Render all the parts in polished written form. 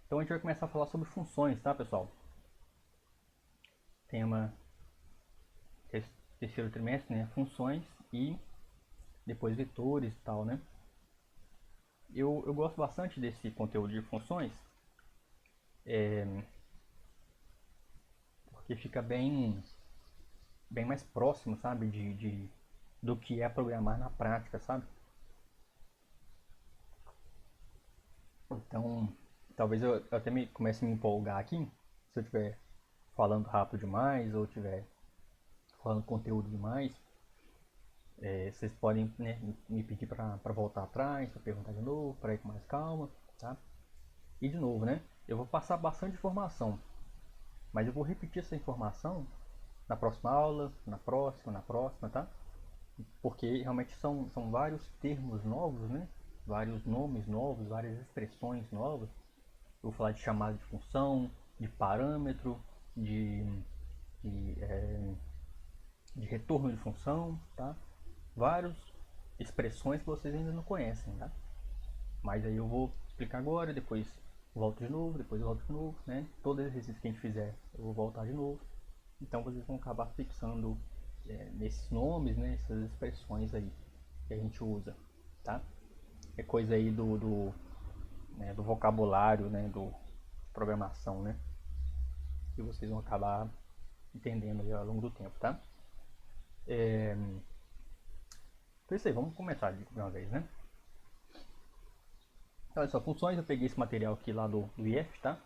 Então a gente vai começar a falar sobre funções, tá, pessoal? Tema terceiro trimestre, né? Funções e depois vetores e tal, né? Eu gosto bastante desse conteúdo de funções, porque fica bem mais próximo, sabe, do que é programar na prática, sabe? Então, talvez eu até comece a me empolgar aqui, se eu estiver falando rápido demais ou estiver falando conteúdo demais. Vocês podem, né, me pedir para voltar atrás, para perguntar de novo, para ir com mais calma, tá? E de novo, né? Eu vou passar bastante informação, mas eu vou repetir essa informação na próxima aula, na próxima, tá? Porque realmente são vários termos novos, né? Vários nomes novos, várias expressões novas. Eu vou falar de chamada de função, de parâmetro, de, de, é, de retorno de função, tá? Várias expressões que vocês ainda não conhecem, tá? Mas aí eu vou explicar agora, depois volto de novo, depois eu volto de novo, né? Todo exercício que a gente fizer, eu vou voltar de novo. Então vocês vão acabar fixando nesses nomes, né? Essas expressões aí que a gente usa, tá? É coisa aí do vocabulário, né? Do programação, né? Que vocês vão acabar entendendo aí ao longo do tempo, tá? Então é isso aí, vamos começar de uma vez, né? Então, olha só, funções, eu peguei esse material aqui lá do IF, tá?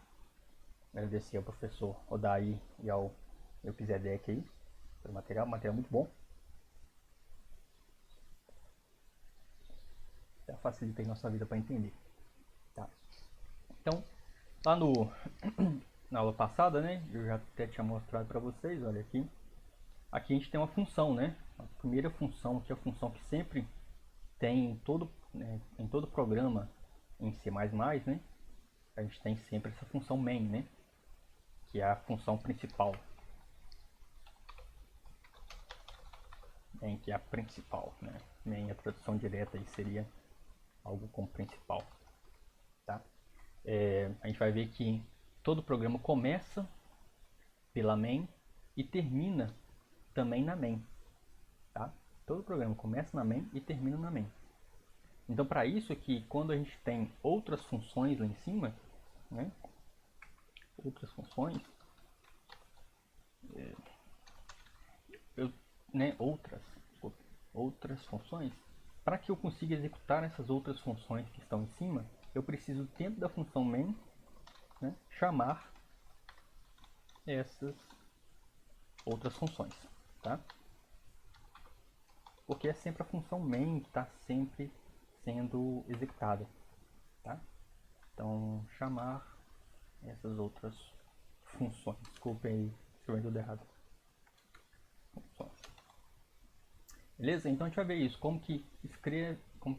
Agradecer ao professor Odaí e ao Elpisedec aí pelo material muito bom. Já facilita aí nossa vida para entender. Tá? Então, lá na aula passada, né, eu já até tinha mostrado para vocês, olha aqui. Aqui a gente tem uma função, né? A primeira função, que é a função que sempre tem em todo programa em C++, né? A gente tem sempre essa função main, né? Que é a função principal. Main, que é a principal, né? Main, a tradução direta aí seria algo como principal, tá? A gente vai ver que todo programa começa pela main e termina também na main, tá? Todo programa começa na main e termina na main. Então, para isso aqui, quando a gente tem outras funções lá em cima, né? Outras funções, eu, né? Outras funções. Para que eu consiga executar essas outras funções que estão em cima, eu preciso dentro da função main, né, chamar essas outras funções, tá? Porque é sempre a função main que está sempre sendo executada, tá? Então, chamar essas outras funções. Desculpem aí, escrevi tudo errado. Funções. Beleza? Então a gente vai ver isso, como que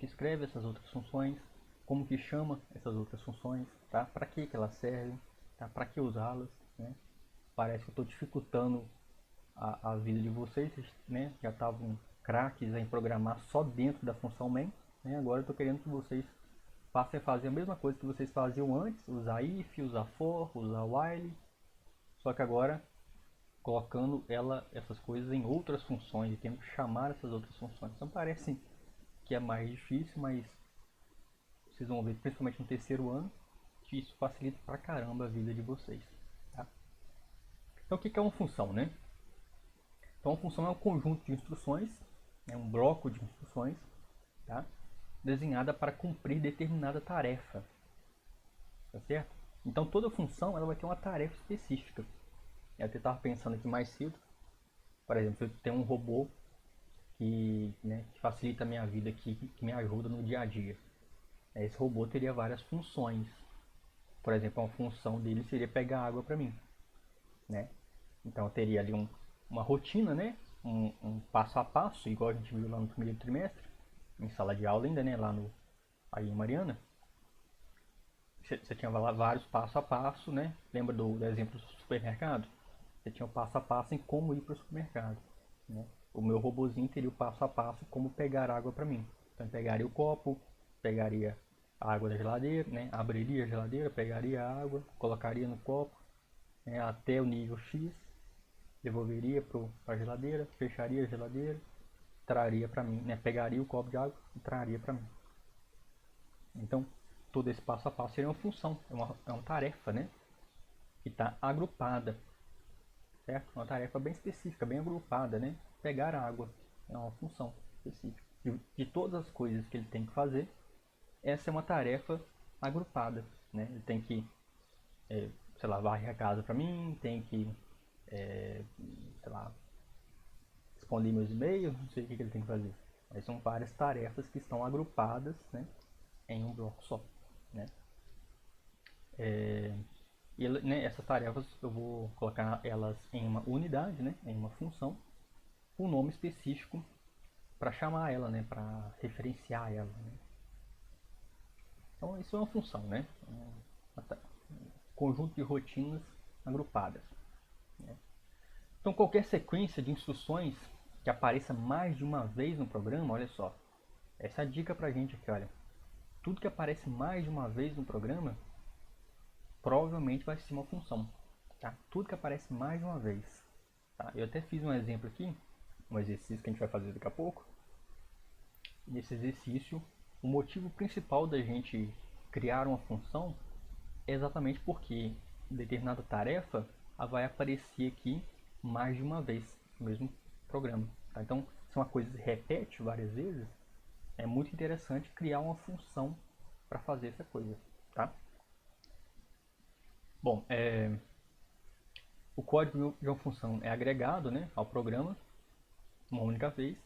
escreve essas outras funções, como que chama essas outras funções, tá? Para que elas servem, tá? Para que usá-las, né? Parece que eu estou dificultando a vida de vocês, né? Já estavam craques em programar só dentro da função main, né? Agora eu estou querendo que vocês passem a fazer a mesma coisa que vocês faziam antes, usar if, usar for, usar while, só que agora colocando essas coisas em outras funções e tendo que chamar essas outras funções. Então parece que é mais difícil, mas vocês vão ver, principalmente no terceiro ano, que isso facilita pra caramba a vida de vocês. Tá? Então o que é uma função, né? Então, a função é um conjunto de instruções, é um bloco de instruções, tá? Desenhada para cumprir determinada tarefa, tá certo? Então, toda função ela vai ter uma tarefa específica. Eu até estava pensando aqui mais cedo, por exemplo, eu tenho um robô que facilita a minha vida, que me ajuda no dia a dia. Esse robô teria várias funções. Por exemplo, uma função dele seria pegar água para mim, né? Então eu teria ali uma rotina, né? Um passo a passo, igual a gente viu lá no primeiro trimestre, em sala de aula ainda, né? Aí em Mariana. Você tinha lá vários passo a passo, né? Lembra do exemplo do supermercado? Você tinha o passo a passo em como ir para o supermercado, né? O meu robozinho teria o passo a passo como pegar água para mim. Então eu pegaria o copo, pegaria a água da geladeira, né? Abriria a geladeira, pegaria a água, colocaria no copo, né? Até o nível X, devolveria para a geladeira, fecharia a geladeira, traria para mim, né? Pegaria o copo de água e traria para mim. Então, todo esse passo a passo seria uma função, é uma tarefa, né? Que está agrupada, certo? Uma tarefa bem específica, bem agrupada, né? Pegar a água é uma função específica. De todas as coisas que ele tem que fazer, essa é uma tarefa agrupada, né? Ele tem que, sei lá, varrer a casa para mim, tem que, sei lá, responder meus e-mails, não sei o que ele tem que fazer. Mas são várias tarefas que estão agrupadas, né, em um bloco só, né? E né, essas tarefas eu vou colocar elas em uma unidade, né, em uma função, um nome específico para chamar ela, né, para referenciar ela, né? Então isso é uma função, né? Um conjunto de rotinas agrupadas, né? Então qualquer sequência de instruções que apareça mais de uma vez no programa, olha só, essa é a dica pra gente aqui, olha. Tudo que aparece mais de uma vez no programa provavelmente vai ser uma função, tá? Tudo que aparece mais de uma vez, tá? Eu até fiz um exemplo aqui, um exercício que a gente vai fazer daqui a pouco. Nesse exercício, o motivo principal da gente criar uma função é exatamente porque determinada tarefa vai aparecer aqui mais de uma vez no mesmo programa, tá? Então, se uma coisa se repete várias vezes, é muito interessante criar uma função para fazer essa coisa, tá? Bom, o código de uma função é agregado, né, ao programa uma única vez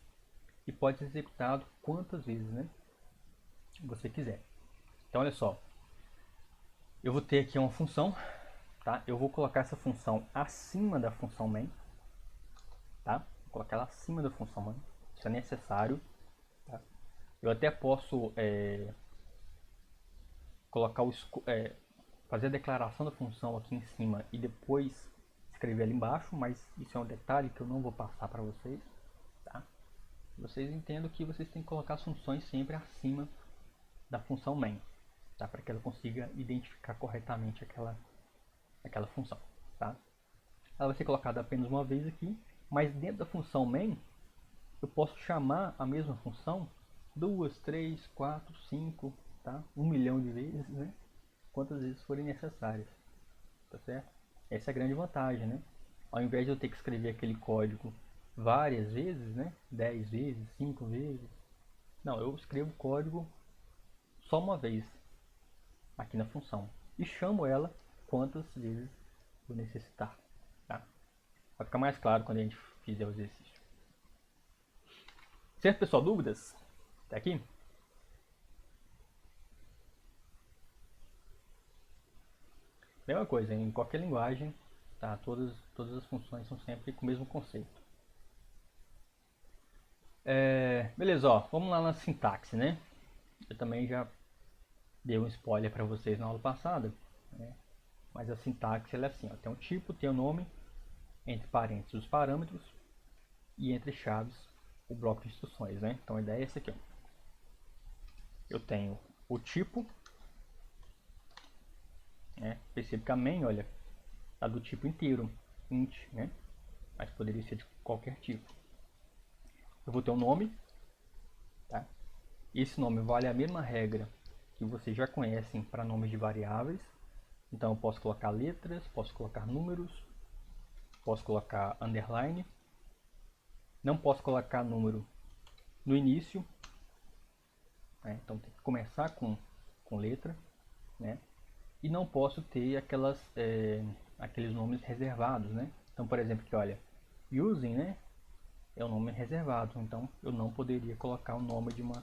e pode ser executado quantas vezes, né, você quiser. Então, olha só, eu vou ter aqui uma função, tá? Eu vou colocar essa função acima da função main, tá? Vou colocar ela acima da função main, isso é necessário, tá? Eu até posso colocar fazer a declaração da função aqui em cima e depois escrever ali embaixo, mas isso é um detalhe que eu não vou passar para vocês, tá? Vocês entendam que vocês têm que colocar as funções sempre acima da função main, tá? Para que ela consiga identificar corretamente aquela função, tá? Ela vai ser colocada apenas uma vez aqui, mas dentro da função main eu posso chamar a mesma função 2, 3, 4, 5, tá? 1 milhão de vezes, né? Quantas vezes forem necessárias, tá certo? Essa é a grande vantagem, né? Ao invés de eu ter que escrever aquele código várias vezes, né? 10 vezes, 5 vezes. Não, eu escrevo o código só uma vez aqui na função e chamo ela quantas vezes eu necessitar, tá? Vai ficar mais claro quando a gente fizer o exercício. Certo, pessoal? Dúvidas? Até aqui? Mesma coisa, em qualquer linguagem, tá? Todas as funções são sempre com o mesmo conceito. Beleza, ó, vamos lá na sintaxe, né? Eu também já dei um spoiler para vocês na aula passada, né? Mas a sintaxe ela é assim, ó, tem um tipo, tem o um nome, entre parênteses os parâmetros e entre chaves o bloco de instruções, né? Então a ideia é essa aqui, ó. Eu tenho o tipo, né? Percebe que a main, olha, tá do tipo inteiro, int, né? Mas poderia ser de qualquer tipo. Eu vou ter um nome, tá? Esse nome vale a mesma regra que vocês já conhecem para nomes de variáveis. Então eu posso colocar letras, posso colocar números, posso colocar underline. Não posso colocar número no início, né? Então tem que começar com letra, né? E não posso ter aqueles nomes reservados, né? Então, por exemplo, aqui, olha, using, né? É um nome reservado, então eu não poderia colocar o nome de uma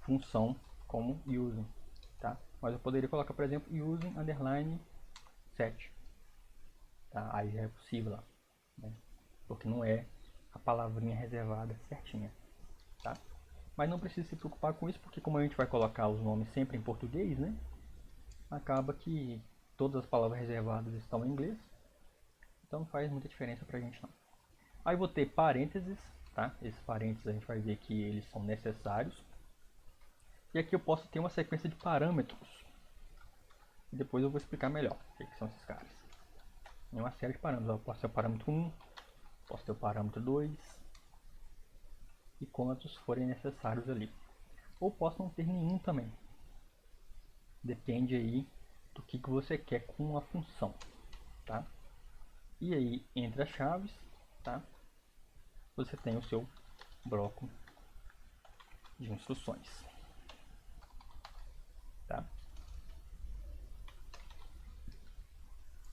função como using, tá? Mas eu poderia colocar, por exemplo, using underline set, tá? Aí já é possível lá, né? Porque não é a palavrinha reservada certinha, tá? Mas não precisa se preocupar com isso, porque como a gente vai colocar os nomes sempre em português, né? Acaba que todas as palavras reservadas estão em inglês, então não faz muita diferença pra gente não. Aí vou ter parênteses, tá? Esses parênteses a gente vai ver que eles são necessários. E aqui eu posso ter uma sequência de parâmetros. E depois eu vou explicar melhor o que são esses caras. Tem uma série de parâmetros. Eu posso ter o parâmetro 1, posso ter o parâmetro 2 e quantos forem necessários ali. Ou posso não ter nenhum também. Depende aí do que você quer com a função, tá? E aí, entre as chaves, tá? Você tem o seu bloco de instruções, tá?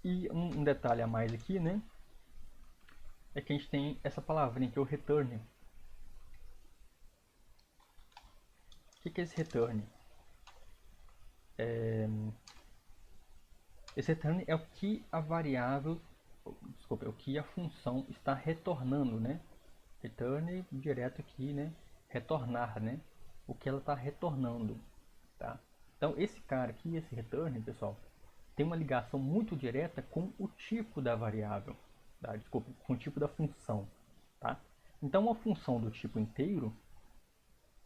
E um detalhe a mais aqui, né? É que a gente tem essa palavrinha que é o return. O que é esse return? Esse return é o que a variável, desculpa, é o que a função está retornando, né? Return direto aqui, né? Retornar, né? O que ela está retornando, tá? Então esse cara aqui, esse return, pessoal, tem uma ligação muito direta com o tipo da variável, tá? Desculpa, com o tipo da função, tá? Então uma função do tipo inteiro,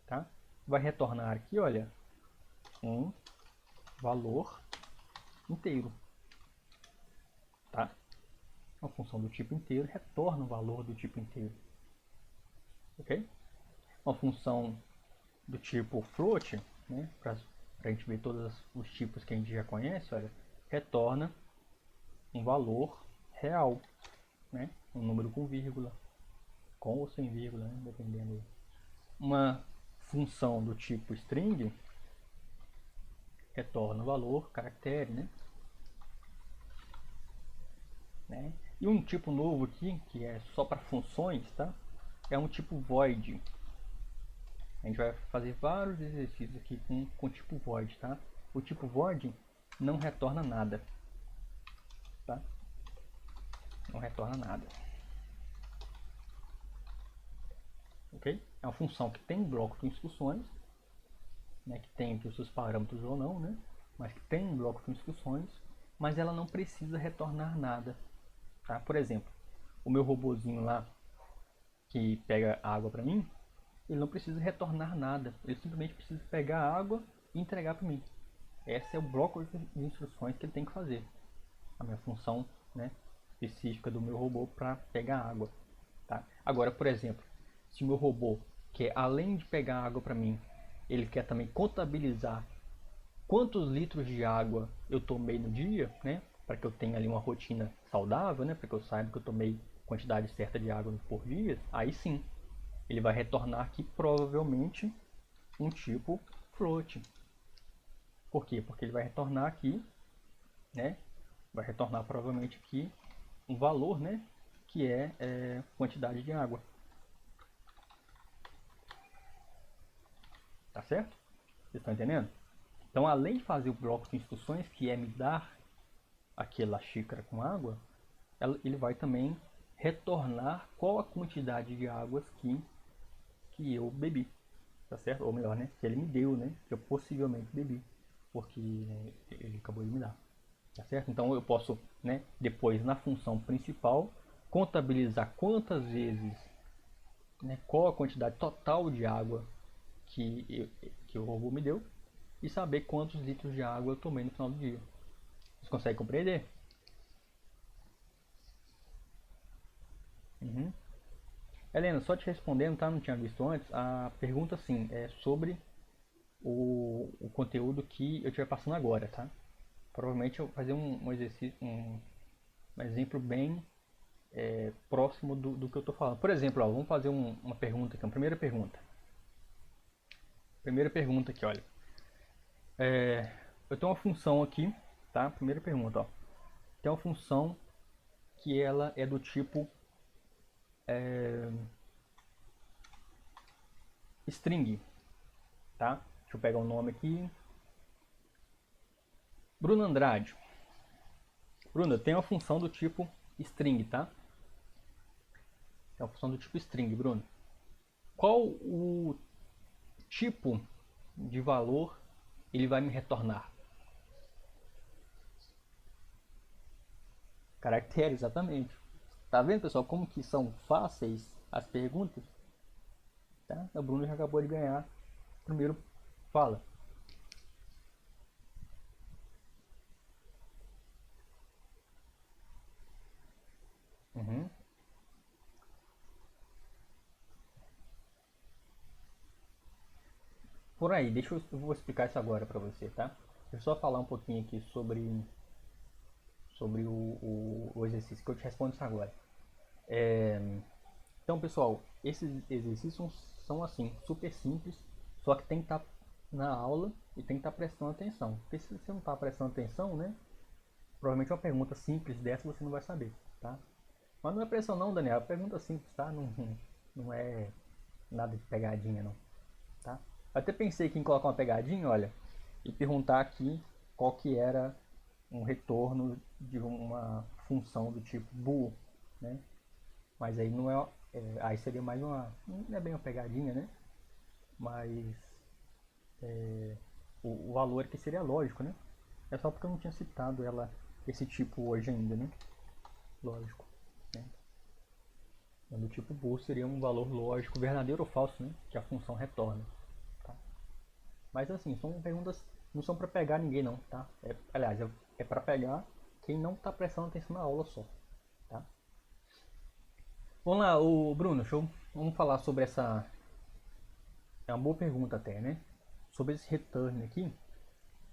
tá? Vai retornar aqui, olha, um valor inteiro, tá? Uma função do tipo inteiro retorna o valor do tipo inteiro, ok? Uma função do tipo float, né? Para a gente ver todos os tipos que a gente já conhece, olha, retorna um valor real, né? Um número com vírgula, com ou sem vírgula, né? Dependendo. Uma função do tipo string retorna o valor caractere, né? E um tipo novo aqui, que é só para funções, tá? É um tipo void. A gente vai fazer vários exercícios aqui com o tipo void, tá? O tipo void não retorna nada, tá? Não retorna nada, ok? É uma função que tem um bloco de instruções, né? Que tem aqui os seus parâmetros ou não, né? Mas que tem um bloco de instruções, mas ela não precisa retornar nada, tá? Por exemplo, o meu robozinho lá que pega água para mim, ele não precisa retornar nada, ele simplesmente precisa pegar a água e entregar para mim. Esse é o bloco de instruções que ele tem que fazer. A minha função, né, específica do meu robô para pegar água. Tá? Agora, por exemplo, se o meu robô quer, além de pegar água para mim, ele quer também contabilizar quantos litros de água eu tomei no dia, né, para que eu tenha ali uma rotina saudável, né, para que eu saiba que eu tomei quantidade certa de água por dia, aí sim, ele vai retornar aqui provavelmente um tipo float. Por quê? Porque ele vai retornar aqui, né? Vai retornar provavelmente aqui um valor, né? Que é quantidade de água. Tá certo? Vocês estão entendendo? Então, além de fazer o bloco de instruções, que é me dar aquela xícara com água, ele vai também retornar qual a quantidade de águas que eu bebi. Tá certo? Ou melhor, né? Que ele me deu, né? Que eu possivelmente bebi. Porque ele acabou de me dar. Tá certo? Então eu posso, né, depois na função principal, contabilizar quantas vezes, né, qual a quantidade total de água que o robô me deu e saber quantos litros de água eu tomei no final do dia. Você consegue compreender? Uhum. Helena, só te respondendo, tá? Não tinha visto antes. A pergunta, assim, é sobre o conteúdo que eu estiver passando agora, tá? Provavelmente eu vou fazer um exercício, um exemplo bem próximo do que eu estou falando. Por exemplo, ó, vamos fazer uma pergunta aqui, uma primeira pergunta. Primeira pergunta aqui, olha. Eu tenho uma função aqui, tá? Primeira pergunta, ó. Tem uma função que ela é do tipo string, tá? Deixa eu pegar o nome aqui. Bruno Andrade. Bruno, tem uma função do tipo string, tá? É uma função do tipo string, Bruno. Qual o tipo de valor ele vai me retornar? Caractere, exatamente. Tá vendo, pessoal, como que são fáceis as perguntas? Tá? O Bruno já acabou de ganhar o primeiro Fala. Uhum. Por aí, eu vou explicar isso agora para você, tá? Deixa eu só falar um pouquinho aqui sobre o exercício que eu te respondo isso agora. Então, pessoal, esses exercícios são assim, super simples, só que tem que estar na aula e tem que estar prestando atenção. Porque se você não está prestando atenção, né? Provavelmente uma pergunta simples dessa você não vai saber, tá? Mas não é pressão não, Daniel, é pergunta simples, tá? Não é nada de pegadinha não, tá? Eu até pensei aqui em colocar uma pegadinha, olha, e perguntar aqui qual que era um retorno de uma função do tipo bool, né? Mas aí não aí seria mais uma, não é bem uma pegadinha, né? Mas o valor aqui seria lógico, né? É só porque eu não tinha citado esse tipo hoje ainda, né? Lógico, né? Do tipo bool seria um valor lógico, verdadeiro ou falso, né? Que a função retorna. Tá? Mas assim, são perguntas, não são para pegar ninguém não, tá? Aliás, é para pegar quem não está prestando atenção na aula só, tá? Vamos lá, o Bruno, vamos falar sobre essa. É uma boa pergunta até, né? Sobre esse return aqui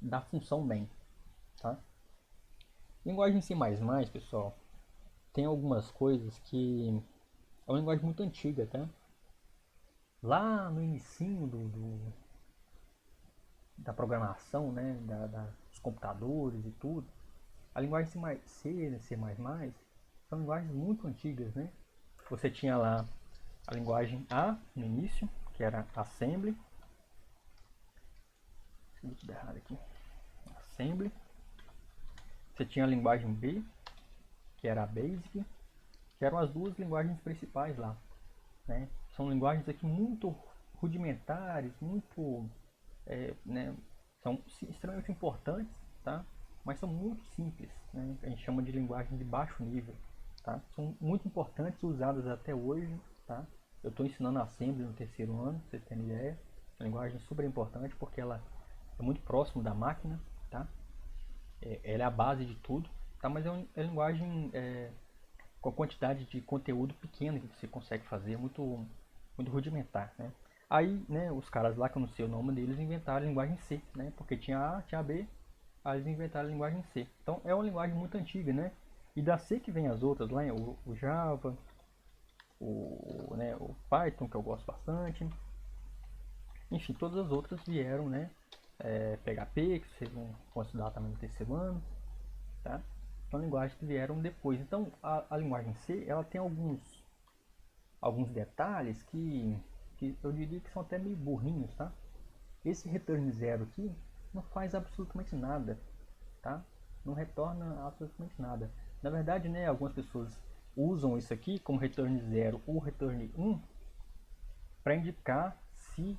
da função main, tá? Linguagem C++, pessoal, tem algumas coisas que é uma linguagem muito antiga, tá? Lá no início da programação, né, dos computadores e tudo, a linguagem C, C++, são linguagens muito antigas, né? Você tinha lá a linguagem A no início, que era Assembly. Deixa eu errado aqui. Assembly. Você tinha a linguagem B, que era a Basic, que eram as duas linguagens principais lá, né? São linguagens aqui muito rudimentares, muito, né, são extremamente importantes, tá? Mas são muito simples, né? A gente chama de linguagem de baixo nível, tá? São muito importantes, usadas até hoje, tá? Eu estou ensinando Assembly no terceiro ano, pra vocês terem ideia. É uma linguagem super importante porque ela é muito próximo da máquina, tá? Ela é a base de tudo, tá? Mas é uma linguagem com a quantidade de conteúdo pequena que você consegue fazer, muito rudimentar, né? Aí, né, os caras lá, que eu não sei o nome deles, inventaram a linguagem C, né? Porque tinha A, tinha B, aí eles inventaram a linguagem C. Então é uma linguagem muito antiga, né? E da C que vem as outras lá, o Java, o Python, que eu gosto bastante. Enfim, todas as outras vieram, né? PHP, que vocês vão estudar também no terceiro ano, tá? São linguagens que vieram depois. Então, a linguagem C, ela tem alguns detalhes que eu diria que são até meio burrinhos, tá? Esse return zero aqui não faz absolutamente nada, tá? Não retorna absolutamente nada. Na verdade, né, algumas pessoas usam isso aqui como return zero ou return 1 para indicar se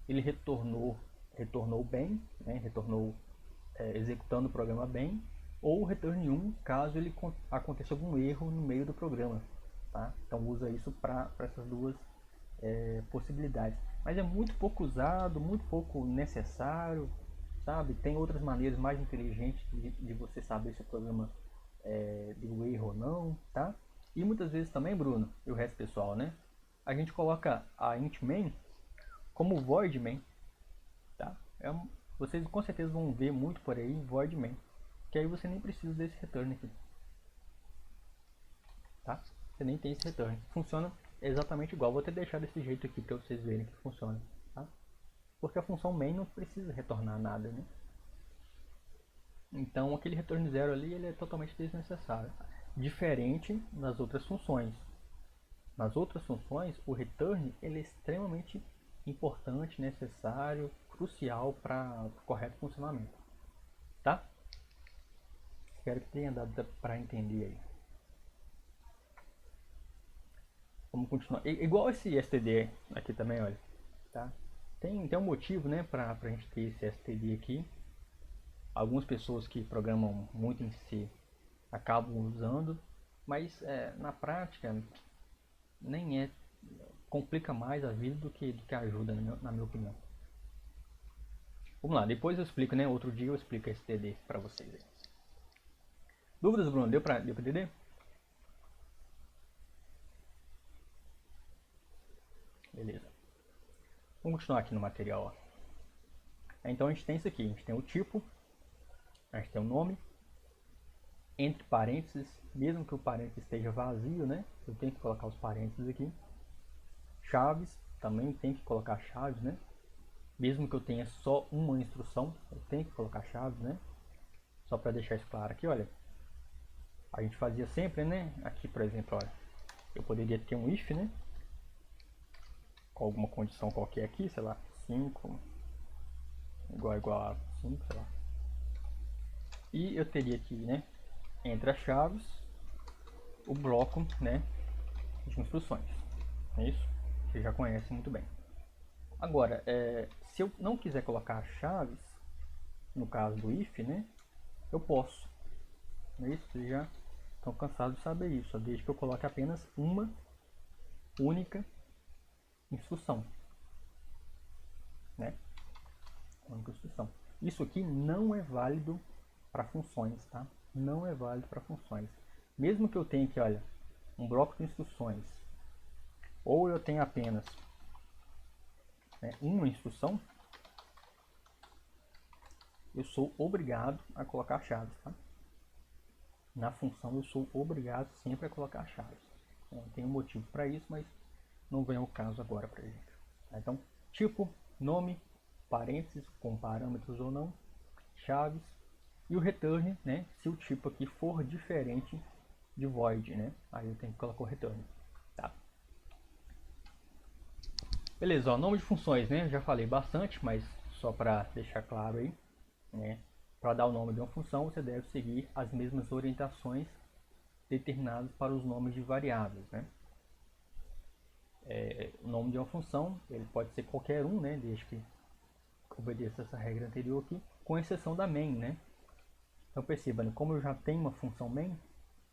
ele retornou bem, né, retornou executando o programa bem, ou return 1 caso ele aconteça algum erro no meio do programa. Tá? Então usa isso para essas duas possibilidades. Mas é muito pouco usado, muito pouco necessário, sabe? Tem outras maneiras mais inteligentes de você saber se o programa deu erro ou não, tá? E muitas vezes também, Bruno, e o resto pessoal, né? A gente coloca a int main como void main, tá? Vocês com certeza vão ver muito por aí void main, que aí você nem precisa desse return aqui, tá? Você nem tem esse return. Funciona exatamente igual. Vou até deixar desse jeito aqui para vocês verem que funciona, tá? Porque a função main não precisa retornar nada, né? Então aquele return zero ali ele é totalmente desnecessário. Diferente das outras funções. Nas outras funções, o return ele é extremamente importante, necessário, crucial para o correto funcionamento, tá? Espero que tenha dado para entender aí. Vamos continuar. Igual esse std aqui também, olha, tá? Tem um motivo, né, para a gente ter esse std aqui. Algumas pessoas que programam muito em C acabam usando, mas na prática nem complica mais a vida do que ajuda, na minha opinião. Vamos lá, depois eu explico, né? Outro dia eu explico esse TD para vocês aí. Dúvidas, Bruno? Deu para entender? Beleza. Vamos continuar aqui no material. Ó. Então a gente tem isso aqui, a gente tem o tipo, a gente tem o nome, entre parênteses, mesmo que o parênteses esteja vazio, né? Eu tenho que colocar os parênteses aqui. Chaves, também tem que colocar chaves, né? Mesmo que eu tenha só uma instrução, eu tenho que colocar chaves, né? Só para deixar isso claro aqui, olha. A gente fazia sempre, né? Aqui, por exemplo, olha. Eu poderia ter um if, né? Com alguma condição qualquer aqui, sei lá, 5 igual a 5, sei lá. E eu teria aqui, né? Entre as chaves, o bloco, né? De instruções. É isso? Você já conhece muito bem. Agora, se eu não quiser colocar chaves, no caso do if, né? Eu posso. Não é isso? Vocês já estão cansados de saber isso. Desde que eu coloque apenas uma única instrução. Né? Única instrução. Isso aqui não é válido para funções, tá? Não é válido para funções. Mesmo que eu tenha aqui, olha, um bloco de instruções, ou eu tenha apenas uma instrução, eu sou obrigado a colocar chaves, tá? Na função eu sou obrigado sempre a colocar chaves. Tem um motivo para isso, mas não vem ao caso agora para gente. Então, tipo, nome, parênteses com parâmetros ou não, chaves e o return, né? Se o tipo aqui for diferente de void, né? Aí eu tenho que colocar o return, tá? Beleza, ó, nome de funções, né? Eu já falei bastante, mas só para deixar claro aí, né? Para dar o nome de uma função, você deve seguir as mesmas orientações determinadas para os nomes de variáveis, né? O nome de uma função, ele pode ser qualquer um, né? Desde que obedeça essa regra anterior aqui, com exceção da main, né? Então perceba, né? Como eu já tenho uma função main,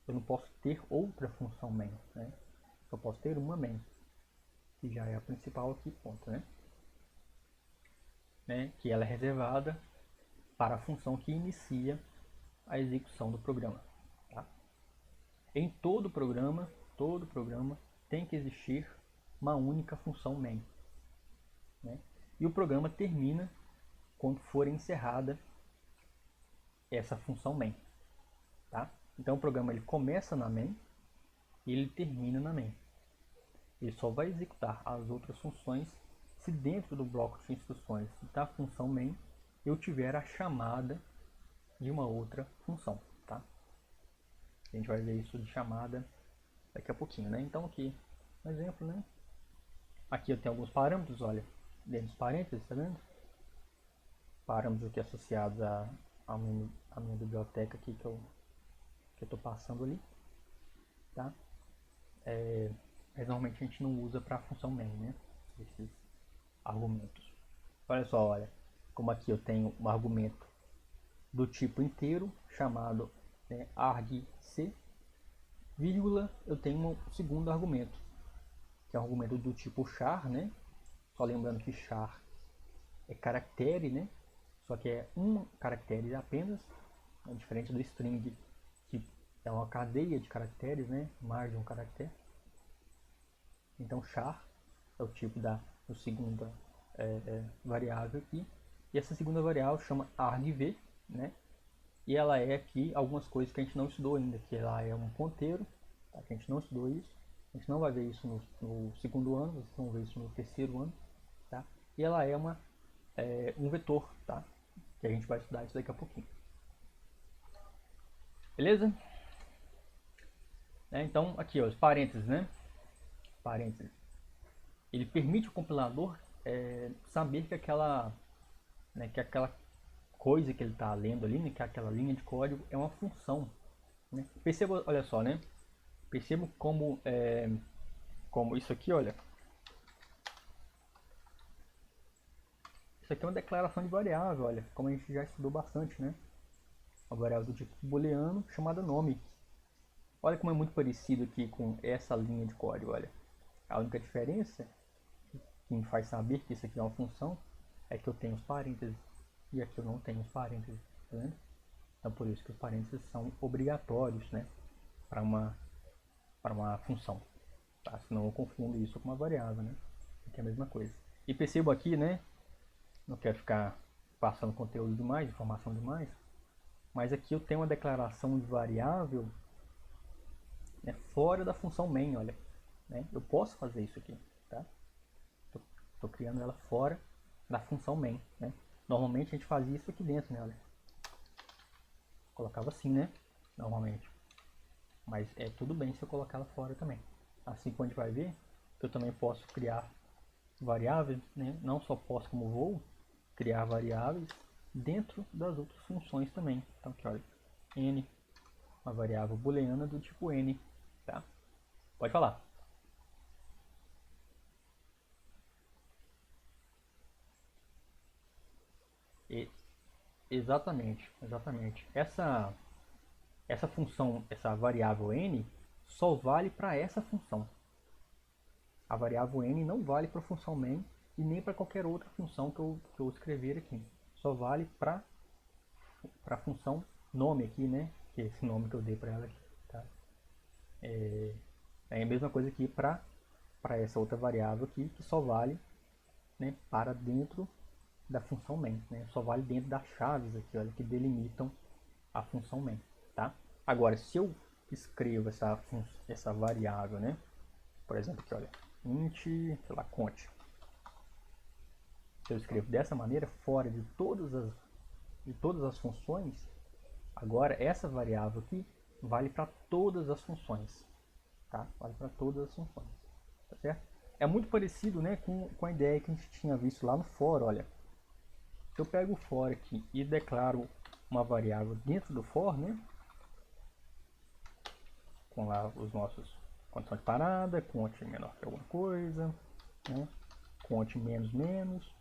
eu não posso ter outra função main, né? Só posso ter uma main, que já é a principal aqui, ponto, né? Que ela é reservada para a função que inicia a execução do programa. Tá? Em todo programa tem que existir uma única função main. Né? E o programa termina quando for encerrada essa função main. Tá? Então o programa ele começa na main e ele termina na main. Ele só vai executar as outras funções se dentro do bloco de instruções da função main eu tiver a chamada de uma outra função. Tá? A gente vai ver isso de chamada daqui a pouquinho. Né? Então aqui, um exemplo, né? Aqui eu tenho alguns parâmetros, olha, dentro dos parênteses, tá vendo? Parâmetros aqui associados a minha biblioteca aqui que eu estou passando ali, tá? Mas normalmente a gente não usa para a função main, né? Esses argumentos. Olha só, olha, como aqui eu tenho um argumento do tipo inteiro chamado argc, vírgula, eu tenho um segundo argumento, que é um argumento do tipo char, né? Só lembrando que char é caractere, né? Só que é um caractere apenas, né? Diferente do string, que é uma cadeia de caracteres, né? Mais de um caractere. Então char é o tipo da segunda variável aqui. E essa segunda variável chama argv, né? E ela é aqui algumas coisas que a gente não estudou ainda, que ela é um ponteiro, tá? Que a gente não estudou isso. A gente não vai ver isso no segundo ano, vocês vão ver isso no terceiro ano, tá? E ela é um vetor, tá? Que a gente vai estudar isso daqui a pouquinho. Beleza? Então, aqui, ó, os parênteses, né? Parênteses. Ele permite ao compilador saber que aquela coisa que ele está lendo ali, né? Que aquela linha de código é uma função. Né? Perceba, olha só, né? Perceba como isso aqui, olha. Isso aqui é uma declaração de variável, olha. Como a gente já estudou bastante, né? Uma variável do tipo booleano chamada nome. Olha como é muito parecido aqui com essa linha de código, olha. A única diferença que me faz saber que isso aqui é uma função é que eu tenho os parênteses. e aqui eu não tenho os parênteses, tá vendo? Então por isso que os parênteses são obrigatórios, né, para uma função, tá? Senão eu confundo isso com uma variável, né? Que é a mesma coisa. E percebo aqui, né, não quero ficar passando conteúdo demais, informação demais, mas aqui eu tenho uma declaração de variável, né, fora da função main, olha, né? Eu posso fazer isso aqui, tá? Estou criando ela fora da função main, né? Normalmente a gente fazia isso aqui dentro, né? Olha. Colocava assim, né? Normalmente. Mas é tudo bem se eu colocar ela fora também. Assim como a gente vai ver, eu também posso criar variáveis, né? Não só posso como vou criar variáveis dentro das outras funções também. Então aqui, olha, n, uma variável booleana do tipo n, tá? Pode falar. E, exatamente. Essa função, essa variável n, só vale para essa função. A variável n não vale para a função main e nem para qualquer outra função que eu escrever aqui. Só vale para a função nome aqui, né? Que é esse nome que eu dei para ela aqui. Tá? É a mesma coisa aqui para essa outra variável aqui, que só vale, né, para dentro da função main. Né? Só vale dentro das chaves aqui, olha, que delimitam a função main. Tá? Agora, se eu escrevo essa variável, né? Por exemplo, aqui, olha, int, sei lá, conte. Se eu escrevo dessa maneira, fora de todas as funções, agora essa variável aqui vale para todas as funções. Tá? Vale para todas as funções. Tá certo? É muito parecido, né, com a ideia que a gente tinha visto lá no for. Olha, se eu pego o for aqui e declaro uma variável dentro do for, né, com lá os nossos condição de parada, conte menor que alguma coisa, né, conte menos menos,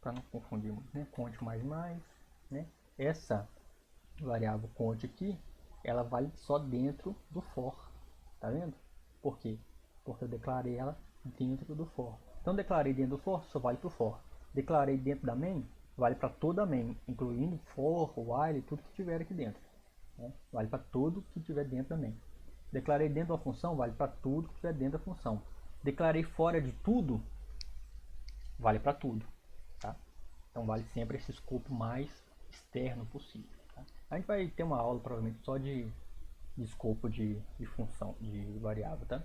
para não confundir muito, né, conte mais mais, né, essa variável conte aqui, ela vale só dentro do for, tá vendo? Por quê? Porque eu declarei ela dentro do for. Então declarei dentro do for, só vale para o for. Declarei dentro da main, vale para toda a main, incluindo for, while, tudo que tiver aqui dentro. Né? Vale para tudo que tiver dentro da main. Declarei dentro da função, vale para tudo que tiver dentro da função. Declarei fora de tudo, vale para tudo. Tá? Então vale sempre esse escopo mais externo possível. Tá? A gente vai ter uma aula provavelmente só de escopo de função, de variável. Tá?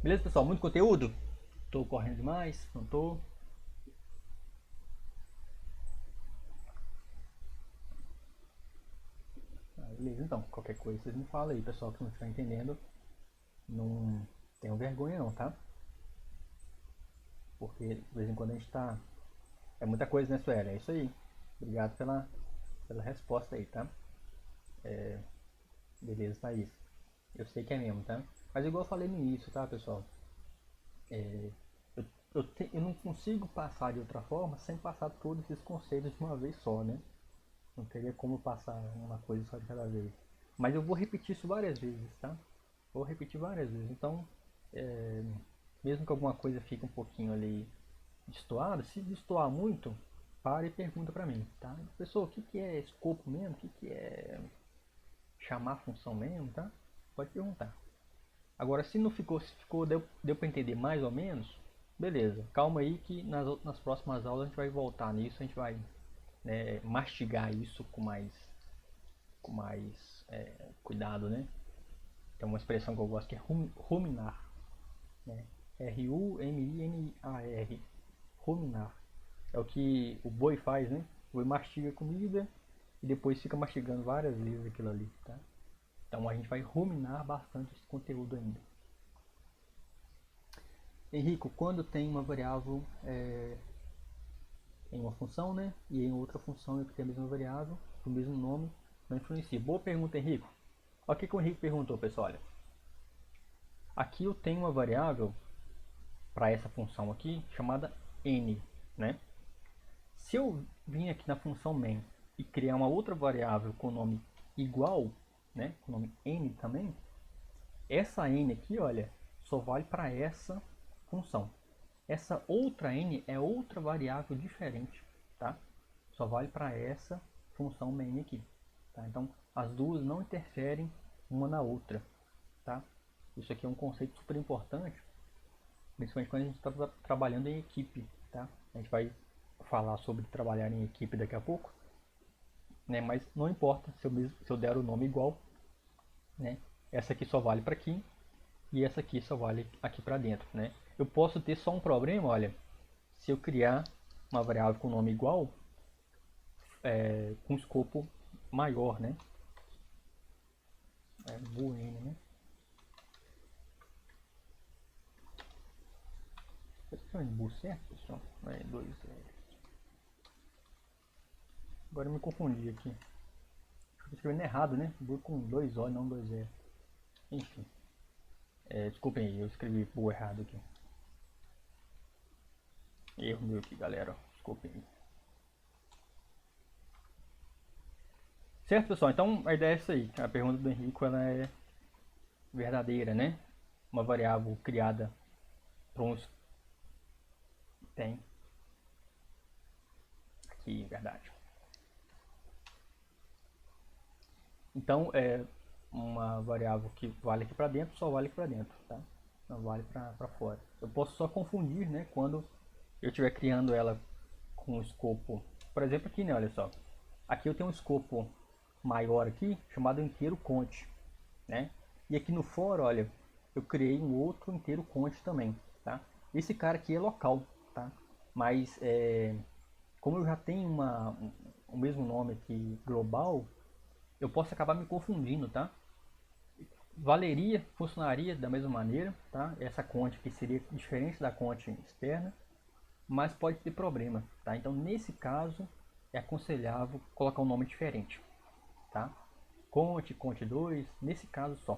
Beleza, pessoal? Muito conteúdo? Estou correndo demais? Não estou? Beleza, então. Qualquer coisa vocês me falam aí, pessoal, que não estiver entendendo. Não tenham vergonha não, tá? Porque de vez em quando a gente tá... É muita coisa, né, Sueli? É isso aí. Obrigado pela resposta aí, tá? Beleza, Thaís. Eu sei que é mesmo, tá? Mas igual eu falei no início, tá, pessoal? Eu não consigo passar de outra forma sem passar todos esses conceitos de uma vez só, né? Não teria como passar uma coisa só de cada vez. Mas eu vou repetir isso várias vezes, tá? Vou repetir várias vezes. Então, é, mesmo que alguma coisa fique um pouquinho ali destoada, se destoar muito, para e pergunta para mim, tá? Pessoal, o que, que é escopo mesmo? O que, que é chamar função mesmo, tá? Pode perguntar. Agora, se não ficou, se ficou, deu para entender mais ou menos, beleza. Calma aí que nas próximas aulas a gente vai voltar nisso, a gente vai, né, mastigar isso com mais cuidado, né? Tem uma expressão que eu gosto que é ruminar, né? R-U-M-I-N-A-R, ruminar. É o que o boi faz, né? O boi mastiga comida e depois fica mastigando várias vezes aquilo ali, tá? Então a gente vai ruminar bastante esse conteúdo ainda. Henrico, quando tem uma variável em uma função, né? E em outra função que tem a mesma variável, o mesmo nome, não influencia. Boa pergunta, Henrico. Olha o que o Henrico perguntou, pessoal. Olha, aqui eu tenho uma variável para essa função aqui chamada n, né? Se eu vir aqui na função main e criar uma outra variável com o nome igual, né? Com o nome n também, essa n aqui, olha, só vale para essa função. Essa outra n é outra variável diferente. tá? Só vale para essa função main aqui, tá? Então as duas não interferem uma na outra, tá? Isso aqui é um conceito super importante, principalmente quando a gente está trabalhando em equipe, tá? A gente vai falar sobre trabalhar em equipe daqui a pouco, né? Mas não importa se eu der o nome igual, né? Essa aqui só vale para aqui e essa aqui só vale aqui para dentro, né? Eu posso ter só um problema, olha, se eu criar uma variável com nome igual, com escopo maior, né? Boolean, né? Será que é certo, pessoal? É 2 Agora eu me confundi aqui. Estou escrevendo errado, né? Bool com 2 O, não 2 E. Enfim. Desculpem aí, eu escrevi bool errado aqui. Erro meu aqui, galera. Desculpem aí. Certo, pessoal? Então a ideia é essa aí. A pergunta do Henrico ela é verdadeira, né? Uma variável criada para uns... Tem. Aqui, verdade. Então, uma variável que vale aqui para dentro, só vale aqui para dentro, tá? Não vale para fora. Eu posso só confundir, né? Quando eu estiver criando ela com o escopo, por exemplo, aqui, né? Olha só. Aqui eu tenho um escopo maior aqui, chamado inteiro conte, né? E aqui no for, olha, eu criei um outro inteiro conte também, tá? Esse cara aqui é local, tá? Mas como eu já tenho o mesmo nome aqui global, eu posso acabar me confundindo, tá? Valeria, funcionaria da mesma maneira, tá? Essa conte que seria diferente da conte externa, mas pode ter problema, tá? Então nesse caso é aconselhável colocar um nome diferente, tá? Conte 2, nesse caso só,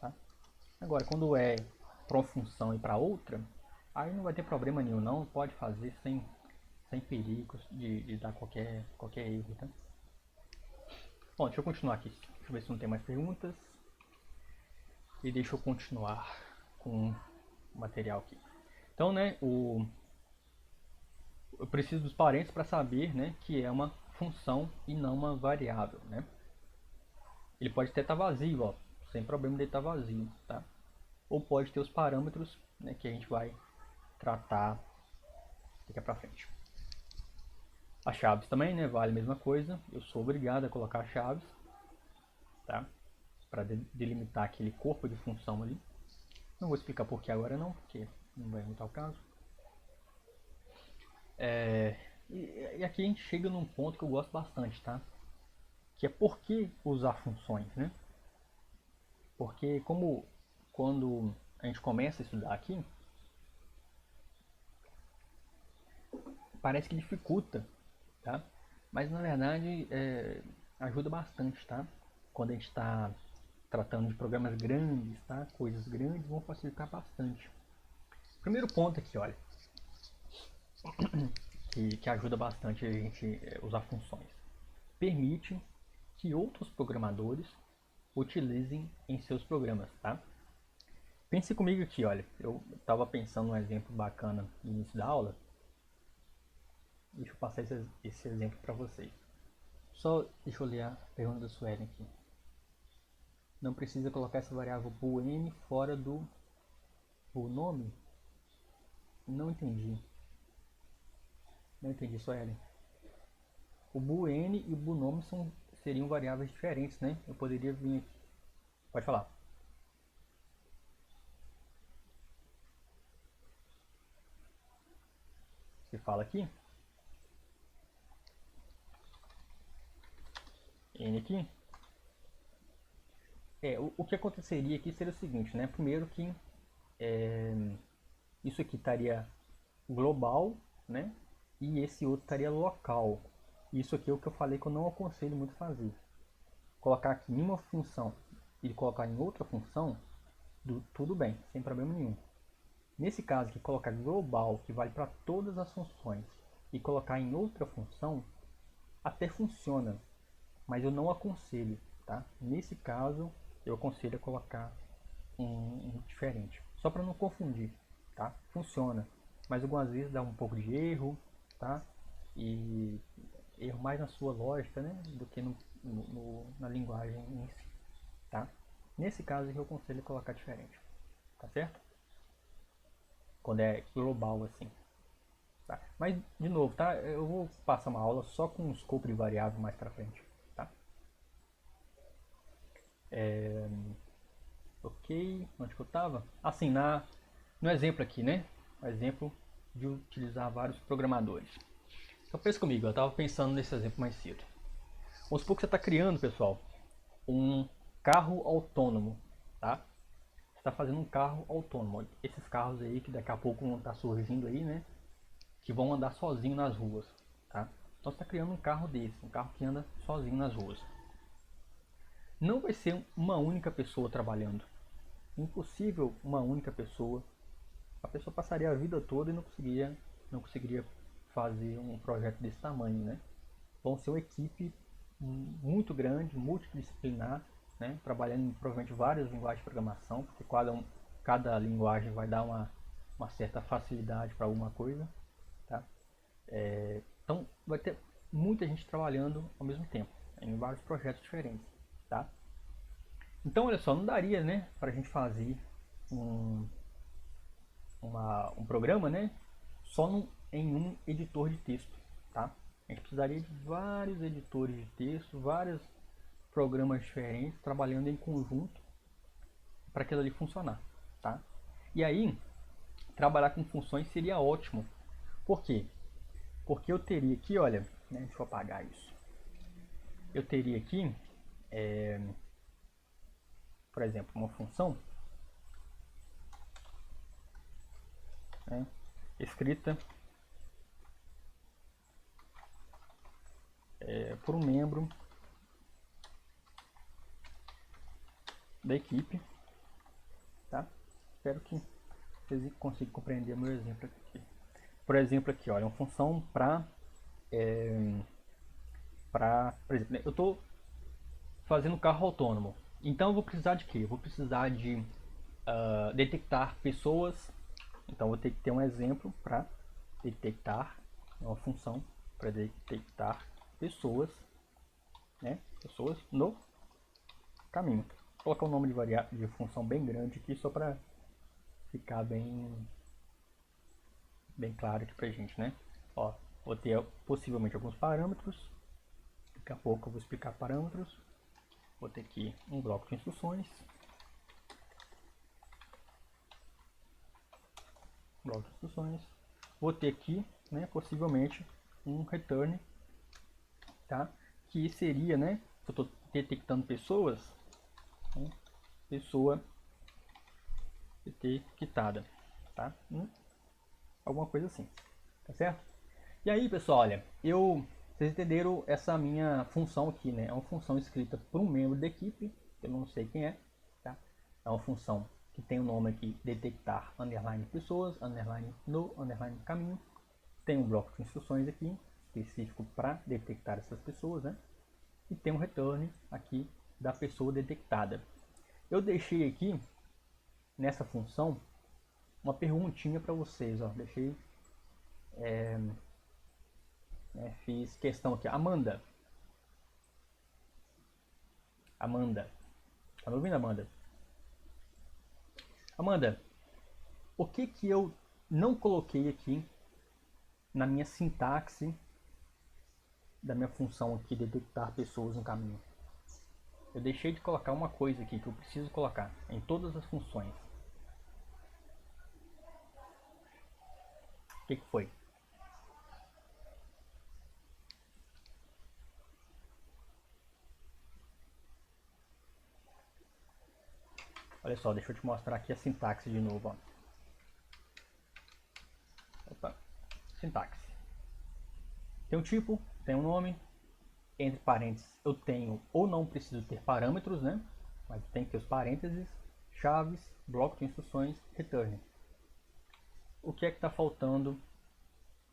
tá? Agora quando é para uma função e para outra, aí não vai ter problema nenhum, não, pode fazer sem perigos de dar qualquer erro, tá? Bom, deixa eu continuar aqui, deixa eu ver se não tem mais perguntas. E deixa eu continuar com o material aqui. Então, né, eu preciso dos parênteses para saber, né, que é uma função e não uma variável, né? Ele pode até estar vazio, ó, sem problema de estar vazio, tá? Ou pode ter os parâmetros, né, que a gente vai tratar daqui para frente. As chaves também, né, vale a mesma coisa. Eu sou obrigado a colocar chaves, tá? Para delimitar aquele corpo de função ali. Não vou explicar por que agora não, porque não vai aumentar o caso. E aqui a gente chega num ponto que eu gosto bastante, tá? Que é por que usar funções, né? Porque como quando a gente começa a estudar aqui, parece que dificulta, tá? Mas na verdade ajuda bastante, tá? Quando a gente está tratando de programas grandes, tá? Coisas grandes vão facilitar bastante. Primeiro ponto aqui, olha, que ajuda bastante a gente usar funções. Permite que outros programadores utilizem em seus programas, tá? Pense comigo aqui, olha, eu estava pensando num exemplo bacana no início da aula. Deixa eu passar esse exemplo para vocês. Só deixa eu ler a pergunta da Suelen aqui. Não precisa colocar essa variável bool fora do nome? Não entendi. Não entendi, Suelen. O bool e o bool nome seriam variáveis diferentes, né? Eu poderia vir aqui. Pode falar. Você fala aqui. N aqui. O que aconteceria aqui seria o seguinte, né? Primeiro que isso aqui estaria global, né? E esse outro estaria local. Isso aqui é o que eu falei que eu não aconselho muito fazer. Colocar aqui em uma função e colocar em outra função, tudo bem, sem problema nenhum. Nesse caso aqui, colocar global, que vale para todas as funções, e colocar em outra função, até funciona, mas eu não aconselho, tá? Nesse caso, eu aconselho a colocar um diferente, só para não confundir, tá? Funciona, mas algumas vezes dá um pouco de erro, tá? E erro mais na sua lógica, né, do que na linguagem em si, tá? Nesse caso aqui eu aconselho colocar diferente, tá certo? Quando é global assim, tá? Mas de novo, tá? Eu vou passar uma aula só com o escopo de variável mais para frente, tá? Ok, onde que eu estava? Assim, no exemplo aqui, né? O exemplo de utilizar vários programadores. Então pensa comigo, eu estava pensando nesse exemplo mais cedo. Vamos supor que você está criando, pessoal, um carro autônomo, tá? Você está fazendo um carro autônomo. Esses carros aí que daqui a pouco vão estar surgindo aí, né? Que vão andar sozinho nas ruas, tá? Então você está criando um carro desse, um carro que anda sozinho nas ruas. Não vai ser uma única pessoa trabalhando. Impossível uma única pessoa. A pessoa passaria a vida toda e não conseguiria fazer um projeto desse tamanho, né? Vão ser uma equipe muito grande, multidisciplinar, né? Trabalhando em provavelmente várias linguagens de programação, porque cada linguagem vai dar uma certa facilidade para alguma coisa, tá? Então vai ter muita gente trabalhando ao mesmo tempo, em vários projetos diferentes, tá? Então olha só, não daria, né, para a gente fazer um, um programa, né, só em um editor de texto, tá? A gente precisaria de vários editores de texto, vários programas diferentes trabalhando em conjunto para aquilo ali funcionar, tá? E aí, trabalhar com funções seria ótimo. Por quê? Porque eu teria aqui, olha, né, deixa eu apagar isso. Eu teria aqui, por exemplo, uma função, né, escrita por um membro da equipe, tá? Espero que vocês consigam compreender o meu exemplo aqui. Por exemplo, aqui, olha, uma função por exemplo, eu estou fazendo carro autônomo. Então eu vou precisar de quê? Eu vou precisar de detectar pessoas. Então eu vou ter que ter um exemplo para detectar, uma função para detectar pessoas, né? Pessoas no caminho. Vou colocar o nome de função bem grande aqui só para ficar bem claro aqui pra gente, né? Ó, vou ter possivelmente alguns parâmetros. Daqui a pouco eu vou explicar parâmetros. Vou ter aqui um bloco de instruções. Bloco de instruções. Vou ter aqui, né, possivelmente um return, tá? Que seria, né, se eu estou detectando pessoas, né, pessoa detectada, tá? Alguma coisa assim, tá certo? E aí, pessoal, olha, vocês entenderam essa minha função aqui, né? É uma função escrita por um membro da equipe, eu não sei quem é, tá? É uma função que tem o nome aqui, detectar, underline pessoas, underline no, underline caminho. Tem um bloco de instruções aqui, específico para detectar essas pessoas, né? E tem um return aqui da pessoa detectada. Eu deixei aqui, nessa função, uma perguntinha para vocês, ó. Deixei, fiz questão aqui. Amanda, tá me ouvindo, Amanda? Amanda, o que que eu não coloquei aqui na minha sintaxe da minha função aqui, detectar pessoas no caminho? Eu deixei de colocar uma coisa aqui que eu preciso colocar em todas as funções. O que que foi? Olha só, deixa eu te mostrar aqui a sintaxe de novo, ó. Opa, sintaxe. Tem um tipo, tem um nome, entre parênteses eu tenho ou não preciso ter parâmetros, né? Mas tem que ter os parênteses, chaves, bloco de instruções, return. O que é que está faltando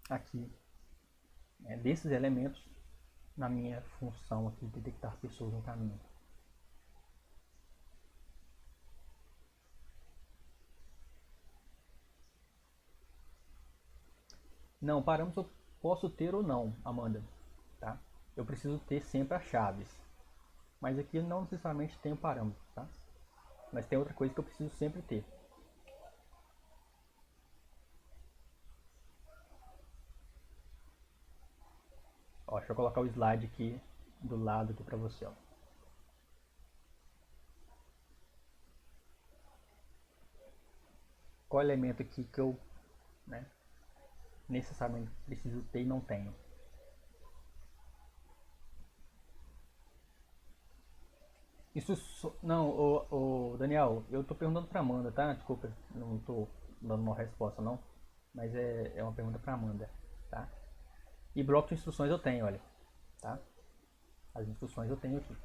aqui, né, desses elementos na minha função aqui de detectar pessoas no caminho? Não, parâmetros eu posso ter ou não, Amanda. tá? Eu preciso ter sempre as chaves, mas aqui não necessariamente tem o parâmetro, tá? Mas tem outra coisa que eu preciso sempre ter. Ó, deixa eu colocar o slide aqui do lado aqui para você, ó. Qual elemento aqui que eu, né, necessariamente preciso ter e não tenho? Isso não, o Daniel, eu tô perguntando pra Amanda, tá? Desculpa, não tô dando uma resposta não, mas é uma pergunta pra Amanda, tá? E bloco de instruções eu tenho, olha, tá? As instruções eu tenho aqui,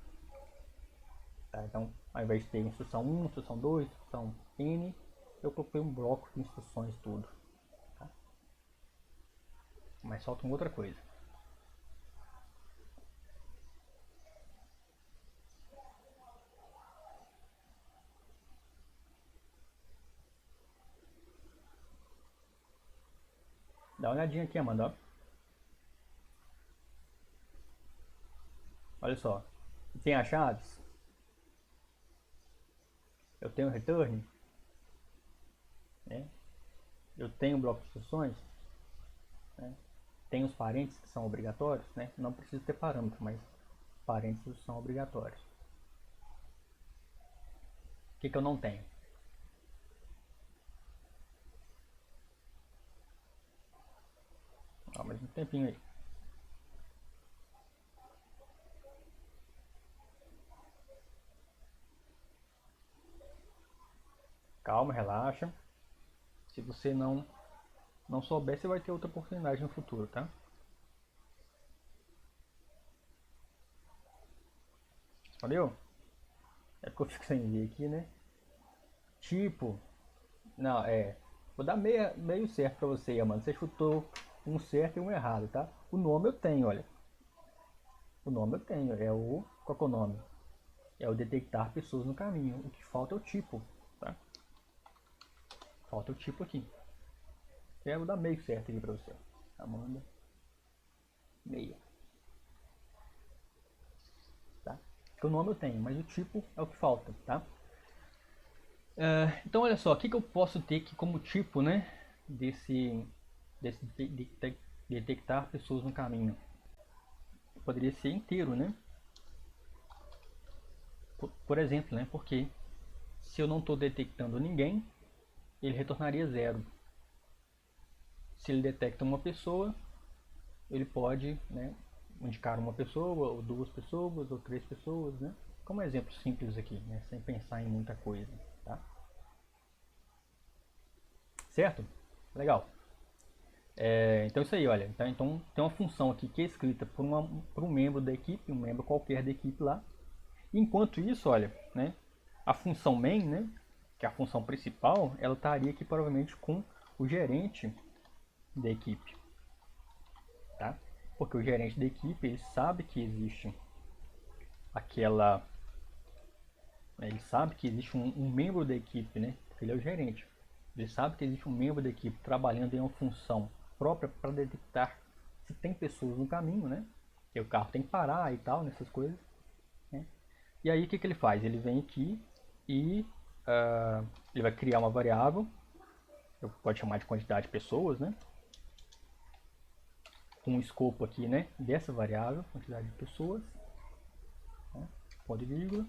tá? Então, ao invés de ter instrução 1, instrução 2, instrução N, eu coloquei um bloco de instruções tudo, tá? Mas falta uma outra coisa. Dá uma olhadinha aqui, Amanda, ó. Olha só, tem as chaves, eu tenho return, né? Eu tenho um bloco de instruções, né? Tem os parênteses que são obrigatórios, né? Não precisa ter parâmetro, mas parênteses são obrigatórios. O que eu não tenho? Mais um tempinho aí. Calma, relaxa. Se você não souber, você vai ter outra oportunidade no futuro, tá? Valeu? É porque eu fico sem ver aqui, né? Tipo, não, vou dar meio certo pra você, mano. Você chutou um certo e um errado, tá? O nome eu tenho, olha. O nome eu tenho, qual que é o nome? É o detectar pessoas no caminho. O que falta é o tipo, tá? Falta o tipo aqui. Eu vou dar meio certo aqui pra você. Amanda. Meio. Tá? Porque o nome eu tenho, mas o tipo é o que falta, tá? Então olha só, o que eu posso ter aqui como tipo, né? Desse detectar pessoas no caminho. Poderia ser inteiro, né? Por exemplo, né? Porque se eu não estou detectando ninguém, ele retornaria zero. Se ele detecta uma pessoa, ele pode, né, indicar uma pessoa, ou duas pessoas, ou três pessoas, né? Como exemplo simples aqui, né? Sem pensar em muita coisa, tá? Certo? Legal. Então isso aí, olha. Então tem uma função aqui que é escrita por um membro da equipe, um membro qualquer da equipe lá. Enquanto isso, olha, né? A função main, né? Que é a função principal, ela estaria aqui provavelmente com o gerente da equipe, tá? Porque o gerente da equipe ele sabe que existe aquela, ele sabe que existe um membro da equipe, né? Porque ele é o gerente. Ele sabe que existe um membro da equipe trabalhando em uma função própria para detectar se tem pessoas no caminho, né? Que o carro tem que parar e tal, nessas coisas. Né? E aí o que ele faz? Ele vem aqui e ele vai criar uma variável, pode chamar de quantidade de pessoas, né? Com o escopo aqui, né? Dessa variável, quantidade de pessoas, né? Ponto e vírgula.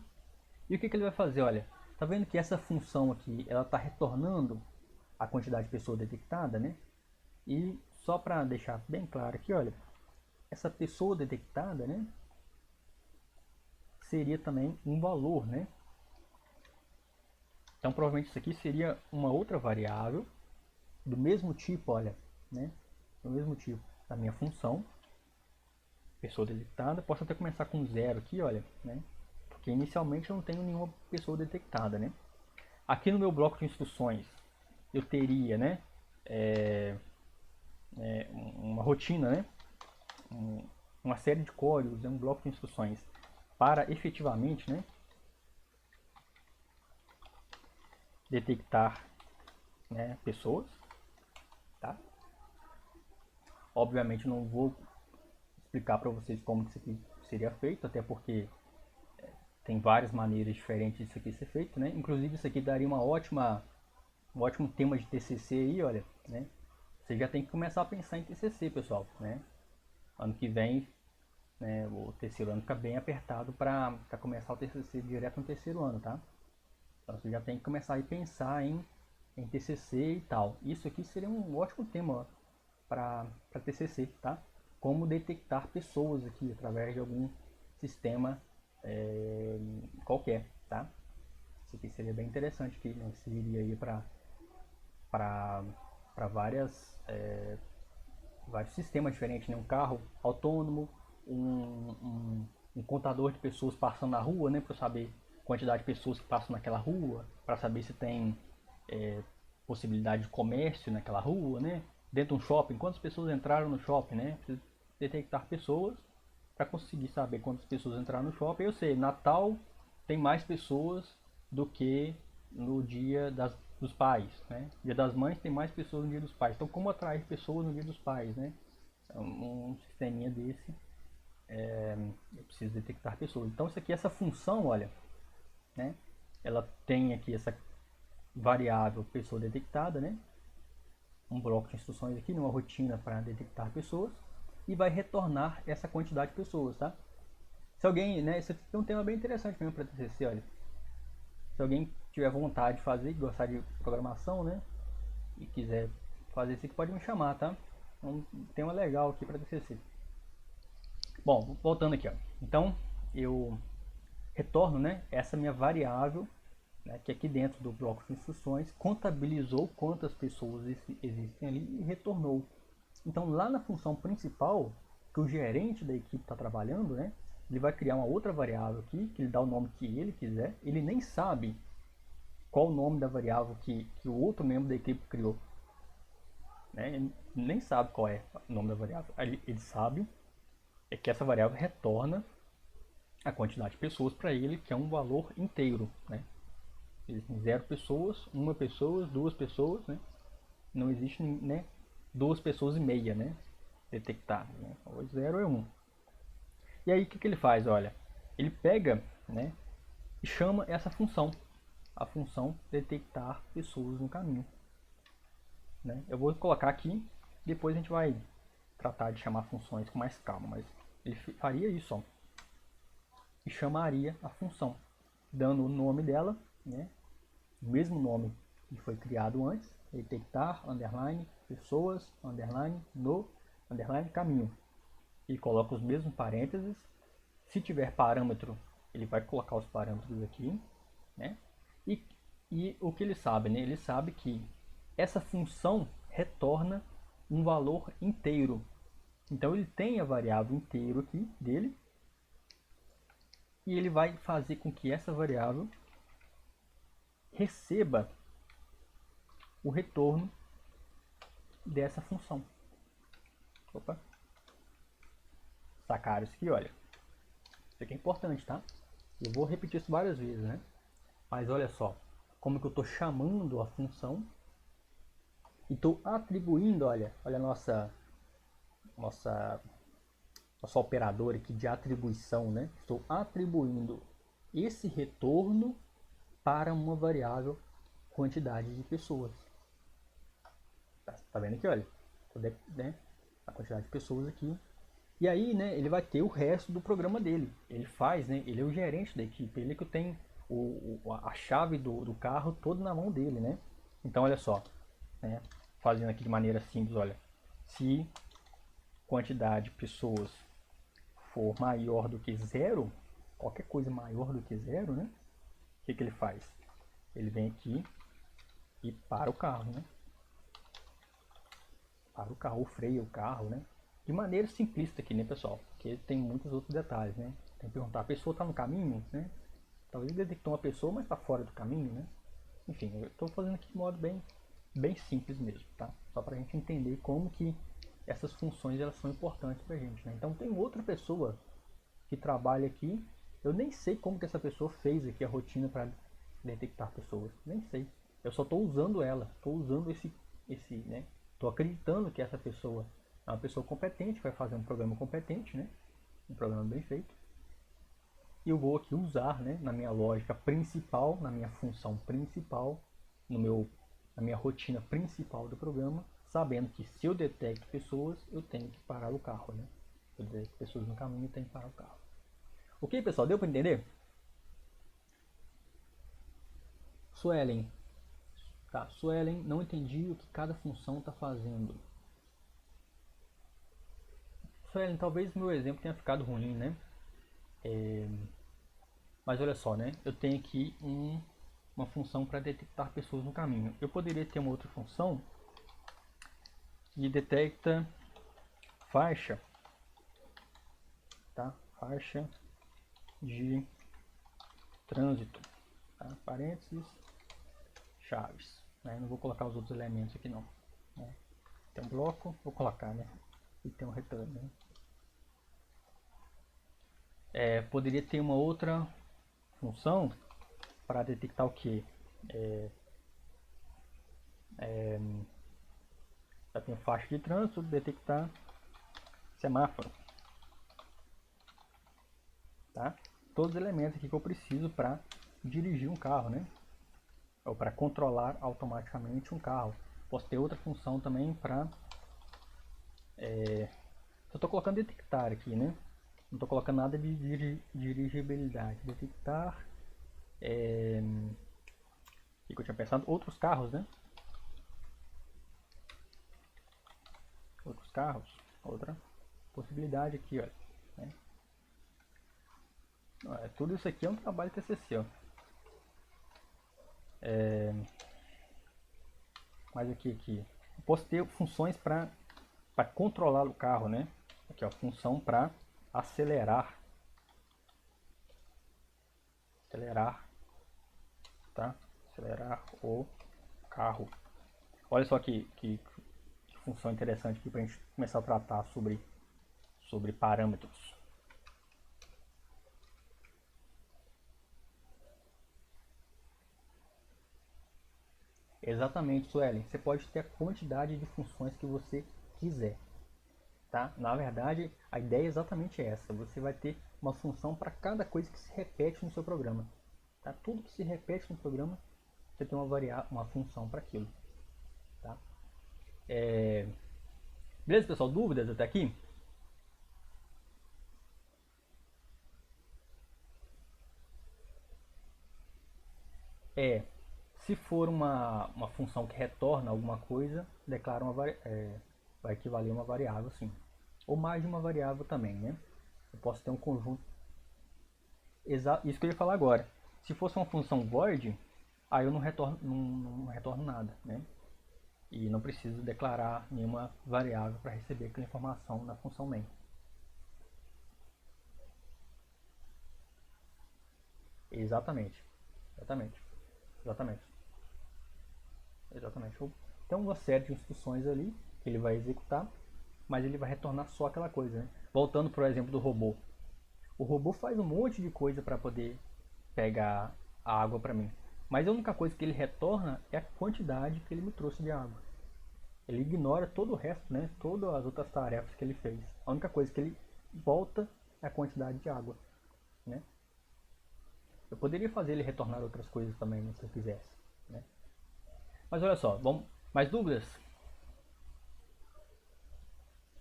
E o que ele vai fazer? Olha, tá vendo que essa função aqui, ela está retornando a quantidade de pessoas detectada, né? E só para deixar bem claro aqui, olha, essa pessoa detectada, né? Seria também um valor, né? Então provavelmente isso aqui seria uma outra variável do mesmo tipo, olha, né? Do mesmo tipo da minha função, pessoa detectada. Posso até começar com zero aqui, olha, né? Porque inicialmente eu não tenho nenhuma pessoa detectada, né? Aqui no meu bloco de instruções eu teria, né? Uma rotina, né? Uma série de códigos, um bloco de instruções para efetivamente, né? Detectar, né, pessoas, tá? Obviamente não vou explicar para vocês como que isso aqui seria feito, até porque tem várias maneiras diferentes disso aqui ser feito, né? Inclusive isso aqui daria um ótimo tema de TCC aí, olha, né? Você já tem que começar a pensar em TCC, pessoal, né? Ano que vem, né, o terceiro ano fica bem apertado para começar o TCC direto no terceiro ano, tá? Então você já tem que começar a pensar em TCC e tal. Isso aqui seria um ótimo tema para TCC, tá? Como detectar pessoas aqui através de algum sistema qualquer, tá? Isso aqui seria bem interessante, que né, serviria aí para vários sistemas diferentes, né? Um carro autônomo, um contador de pessoas passando na rua, né? Para saber a quantidade de pessoas que passam naquela rua, para saber se tem possibilidade de comércio naquela rua, né? Dentro de um shopping, quantas pessoas entraram no shopping, né? Precisa detectar pessoas para conseguir saber quantas pessoas entraram no shopping. Eu sei, Natal tem mais pessoas do que no dia dos pais, né? Dia das mães tem mais pessoas no dia dos pais. Então, como atrair pessoas no dia dos pais, né? Um sisteminha desse, eu preciso detectar pessoas. Então, isso aqui, essa função, olha, né? Ela tem aqui essa variável pessoa detectada, né? Um bloco de instruções aqui, uma rotina para detectar pessoas e vai retornar essa quantidade de pessoas, tá? Se alguém, né, esse é um tema bem interessante mesmo para TCC, olha. Se alguém tiver vontade de fazer, gostar de programação, né, e quiser fazer isso aqui, pode me chamar, tá? É um tema legal aqui para TCC. Bom, voltando aqui, ó. Então, eu retorno, né, essa minha variável, né, que aqui dentro do bloco de instruções contabilizou quantas pessoas existem ali e retornou. Então, lá na função principal, que o gerente da equipe está trabalhando, né, ele vai criar uma outra variável aqui, que ele dá o nome que ele quiser. Ele nem sabe qual o nome da variável que o outro membro da equipe criou. Né? Ele nem sabe qual é o nome da variável. Ele sabe que essa variável retorna a quantidade de pessoas para ele, que é um valor inteiro. Né? Existem 0 pessoas, 1 pessoa, 2 pessoas. Né? Não existe, né, 2 pessoas e meia, né? Detectar. Né? O 0 é 1. E aí o que ele faz? Olha, ele pega, né, e chama essa função, a função detectar pessoas no caminho. Né? Eu vou colocar aqui, depois a gente vai tratar de chamar funções com mais calma, mas ele faria isso, ó, e chamaria a função, dando o nome dela, né, o mesmo nome que foi criado antes, detectar, underline, pessoas, underline, no, underline, caminho. E coloca os mesmos parênteses. Se tiver parâmetro, ele vai colocar os parâmetros aqui, né? E o que ele sabe, né? Ele sabe que essa função retorna um valor inteiro. Então ele tem a variável inteiro aqui dele e ele vai fazer com que essa variável receba o retorno dessa função. Opa. Sacaram isso aqui, olha. Isso aqui é importante, tá? Eu vou repetir isso várias vezes, né? Mas olha só, como que eu estou chamando a função e estou atribuindo, olha a nossa operadora aqui de atribuição, né? Estou atribuindo esse retorno para uma variável quantidade de pessoas. Tá vendo aqui, olha, né? A quantidade de pessoas aqui. E aí, né, ele vai ter o resto do programa dele. Ele faz, né? Ele é o gerente da equipe, ele que tem a chave do carro todo na mão dele, né? Então, olha só, né? Fazendo aqui de maneira simples, olha, se quantidade de pessoas for maior do que 0, qualquer coisa maior do que 0, né? O que ele faz? Ele vem aqui e para o carro, né? Para o carro, freia o carro, né? De maneira simplista aqui, né, pessoal? Porque tem muitos outros detalhes, né? Tem que perguntar, a pessoa está no caminho, né? Talvez detectou uma pessoa, mas está fora do caminho, né? Enfim, eu estou fazendo aqui de modo bem simples mesmo, tá? Só para a gente entender como que essas funções elas são importantes para a gente, né? Então tem outra pessoa que trabalha aqui, eu nem sei como que essa pessoa fez aqui a rotina para detectar pessoas, nem sei. Eu só estou usando ela, estou usando né? Estou acreditando que essa pessoa É uma pessoa competente, vai fazer um programa competente, né? Um programa bem feito. E eu vou aqui usar, né, na minha lógica principal, na minha função principal, na minha rotina principal do programa, sabendo que se eu detecto pessoas, eu tenho que parar o carro, né? Se eu detecto pessoas no caminho, eu tenho que parar o carro. Ok, pessoal? Deu para entender? Suelen. Tá, Suelen, não entendi o que cada função está fazendo. Suelen, talvez meu exemplo tenha ficado ruim, né? Mas olha só, né? Eu tenho aqui uma função para detectar pessoas no caminho. Eu poderia ter uma outra função que detecta faixa, tá? Faixa de trânsito, tá? Parênteses, chaves. Né? Não vou colocar os outros elementos aqui não. Né? Tem um bloco, vou colocar, né? E tem um retorno. Né? Poderia ter uma outra função para detectar o que? Já tem faixa de trânsito, detectar semáforo, tá? Todos os elementos aqui que eu preciso para dirigir um carro, né? Ou para controlar automaticamente um carro. Posso ter outra função também para eu estou colocando detectar aqui, né? Não estou colocando nada de dirigibilidade. Detectar. O que eu tinha pensado? Outros carros, né? Outros carros. Outra possibilidade aqui, olha. Né? Tudo isso aqui é um trabalho TCC, ó. Mas aqui. Eu posso ter funções para controlar o carro, né? Aqui, ó. Função para acelerar. Acelerar, tá? Acelerar o carro. Olha só que função interessante aqui para a gente começar a tratar sobre parâmetros. Exatamente, Suelen. Você pode ter a quantidade de funções que você quiser. Tá? Na verdade, a ideia é exatamente essa. Você vai ter uma função para cada coisa que se repete no seu programa. Tá? Tudo que se repete no programa, você tem uma função para aquilo. Tá? Beleza, pessoal? Dúvidas até aqui? Se for uma função que retorna alguma coisa, declara vai equivaler a uma variável, sim. Ou mais de uma variável também, né? Eu posso ter um conjunto. Isso que eu ia falar agora. Se fosse uma função void, aí eu não retorno nada, né? E não preciso declarar nenhuma variável para receber aquela informação na função main. Exatamente. Exatamente. Exatamente. Exatamente. Tem uma série de instruções ali que ele vai executar, mas ele vai retornar só aquela coisa, né? Voltando para o exemplo do robô. O robô faz um monte de coisa para poder pegar a água para mim. Mas a única coisa que ele retorna é a quantidade que ele me trouxe de água. Ele ignora todo o resto, né? Todas as outras tarefas que ele fez. A única coisa que ele volta é a quantidade de água, né? Eu poderia fazer ele retornar outras coisas também, né, se eu quisesse, né? Mas olha só, vamos mais dúvidas?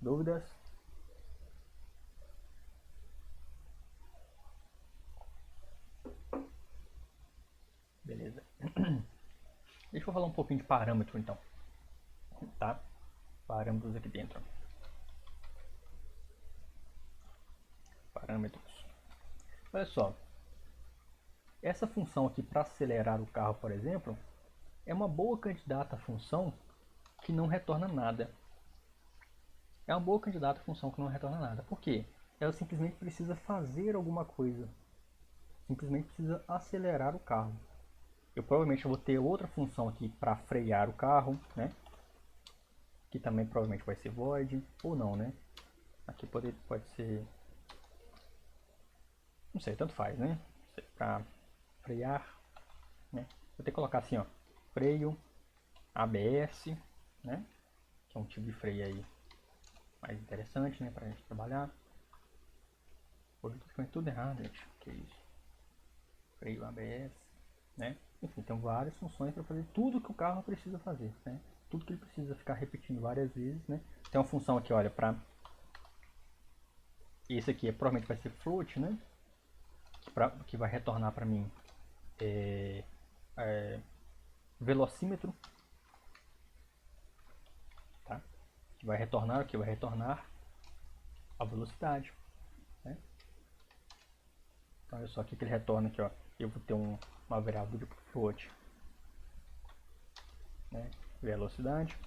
Dúvidas? Beleza. Deixa eu falar um pouquinho de parâmetro então, tá? Parâmetros aqui dentro. Parâmetros. Olha só, essa função aqui para acelerar o carro, por exemplo, é uma boa candidata a função que não retorna nada. É uma boa candidata a função que não retorna nada. Por quê? Ela simplesmente precisa fazer alguma coisa. Simplesmente precisa acelerar o carro. Eu provavelmente vou ter outra função aqui para frear o carro, né? Que também provavelmente vai ser void ou não, né? Aqui pode ser, não sei, tanto faz, né? Para frear, né? Vou ter que colocar assim, ó, freio ABS, né? Que é um tipo de freio aí mais interessante, né, pra gente trabalhar. Hoje eu tô ficando tudo errado, gente. Que isso? Freio ABS, né? Enfim, tem várias funções para fazer tudo que o carro precisa fazer, né? Tudo que ele precisa ficar repetindo várias vezes, né? Tem uma função aqui, olha, para esse aqui provavelmente vai ser float, né? Que vai retornar para mim velocímetro, tá? Que vai retornar o que vai retornar a velocidade, né? Então olha só aqui que ele retorna aqui, ó. Eu vou ter uma variável de float, né? Velocidade,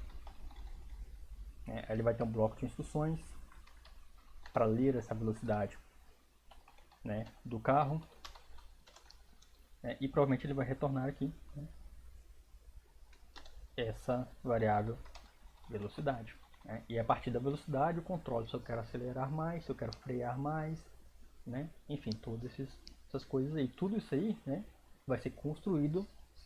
né? Aí ele vai ter um bloco de instruções para ler essa velocidade, né, do carro, e provavelmente ele vai retornar aqui, né, essa variável velocidade, né, e a partir da velocidade eu controlo se eu quero acelerar mais, se eu quero frear mais, né, enfim, todas essas coisas aí, tudo isso aí, né, vai ser construído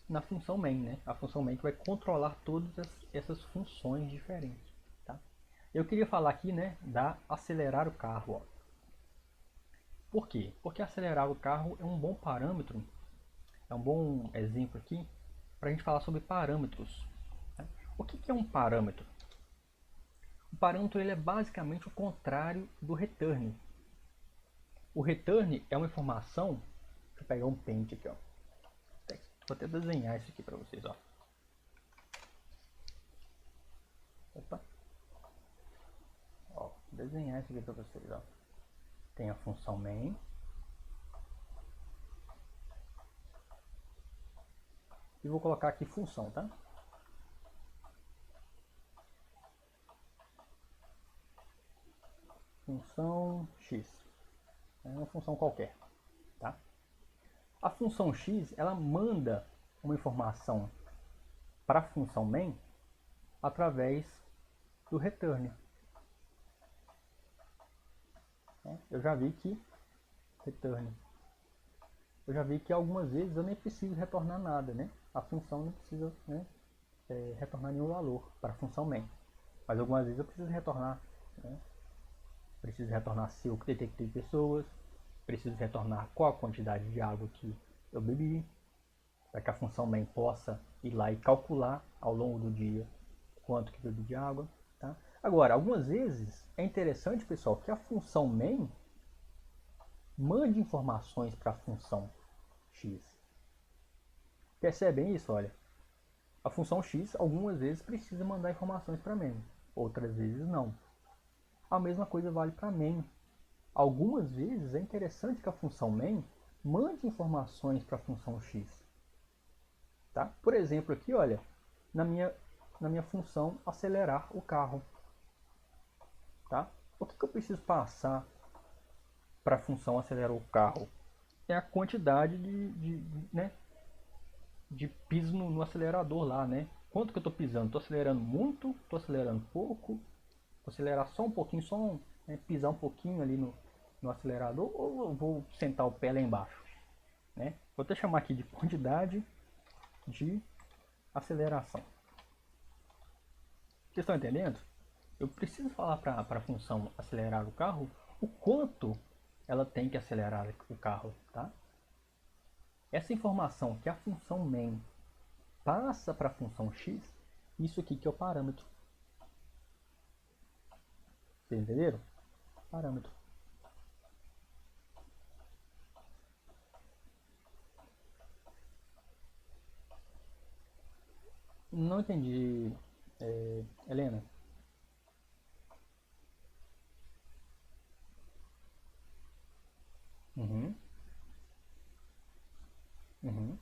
na função main, né, a função main que vai controlar todas essas funções diferentes, tá? Eu queria falar aqui, né, da acelerar o carro, ó. Por quê? Porque acelerar o carro é um bom parâmetro, é um bom exemplo aqui para a gente falar sobre parâmetros. Tá? O que é um parâmetro? O parâmetro ele é basicamente o contrário do return. O return é uma informação. Deixa eu pegar um pente aqui, ó. Vou até desenhar isso aqui para vocês, ó. Opa. Ó, desenhar isso aqui para vocês, ó. Tem a função main. E vou colocar aqui função, tá? Função x. É uma função qualquer, tá? A função x, ela manda uma informação para a função main através do return. Eu já vi que return. Eu já vi que algumas vezes eu nem preciso retornar nada, né? A função não precisa, né, retornar nenhum valor para a função main. Mas algumas vezes eu preciso retornar, né? Preciso retornar se eu detectei pessoas, preciso retornar qual a quantidade de água que eu bebi, para que a função main possa ir lá e calcular ao longo do dia quanto que eu bebi de água, tá? Agora, algumas vezes é interessante, pessoal, que a função main mande informações para a função x. Percebem isso? Olha, a função x algumas vezes precisa mandar informações para main, outras vezes não. A mesma coisa vale para main. Algumas vezes é interessante que a função main mande informações para a função x. Tá? Por exemplo, aqui, olha, na minha função acelerar o carro. Tá? O que eu preciso passar para a função acelerar o carro? É a quantidade de piso no acelerador lá, né? Quanto que eu estou pisando? Estou acelerando muito? Estou acelerando pouco? Vou acelerar só um pouquinho, pisar um pouquinho ali no acelerador, ou eu vou sentar o pé lá embaixo, né? Vou até chamar aqui de quantidade de aceleração. Vocês estão entendendo? Eu preciso falar para a função acelerar o carro o quanto ela tem que acelerar o carro, tá? Essa informação que a função main passa para a função x, isso aqui que é o parâmetro. Vocês entenderam? Parâmetro. Não entendi, Helena. Uhum. Uhum.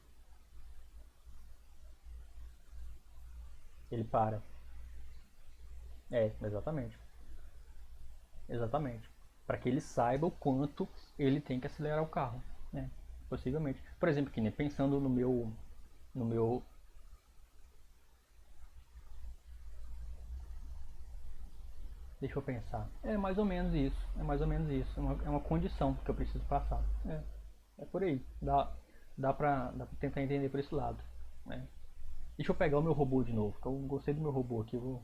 Ele para. Exatamente. Exatamente. Para que ele saiba o quanto ele tem que acelerar o carro. Possivelmente. Por exemplo, que nem pensando no meu. Deixa eu pensar. É mais ou menos isso. É mais ou menos isso. É uma condição que eu preciso passar. É por aí. Dá pra tentar entender por esse lado. Né? Deixa eu pegar o meu robô de novo. Que eu gostei do meu robô aqui. Eu vou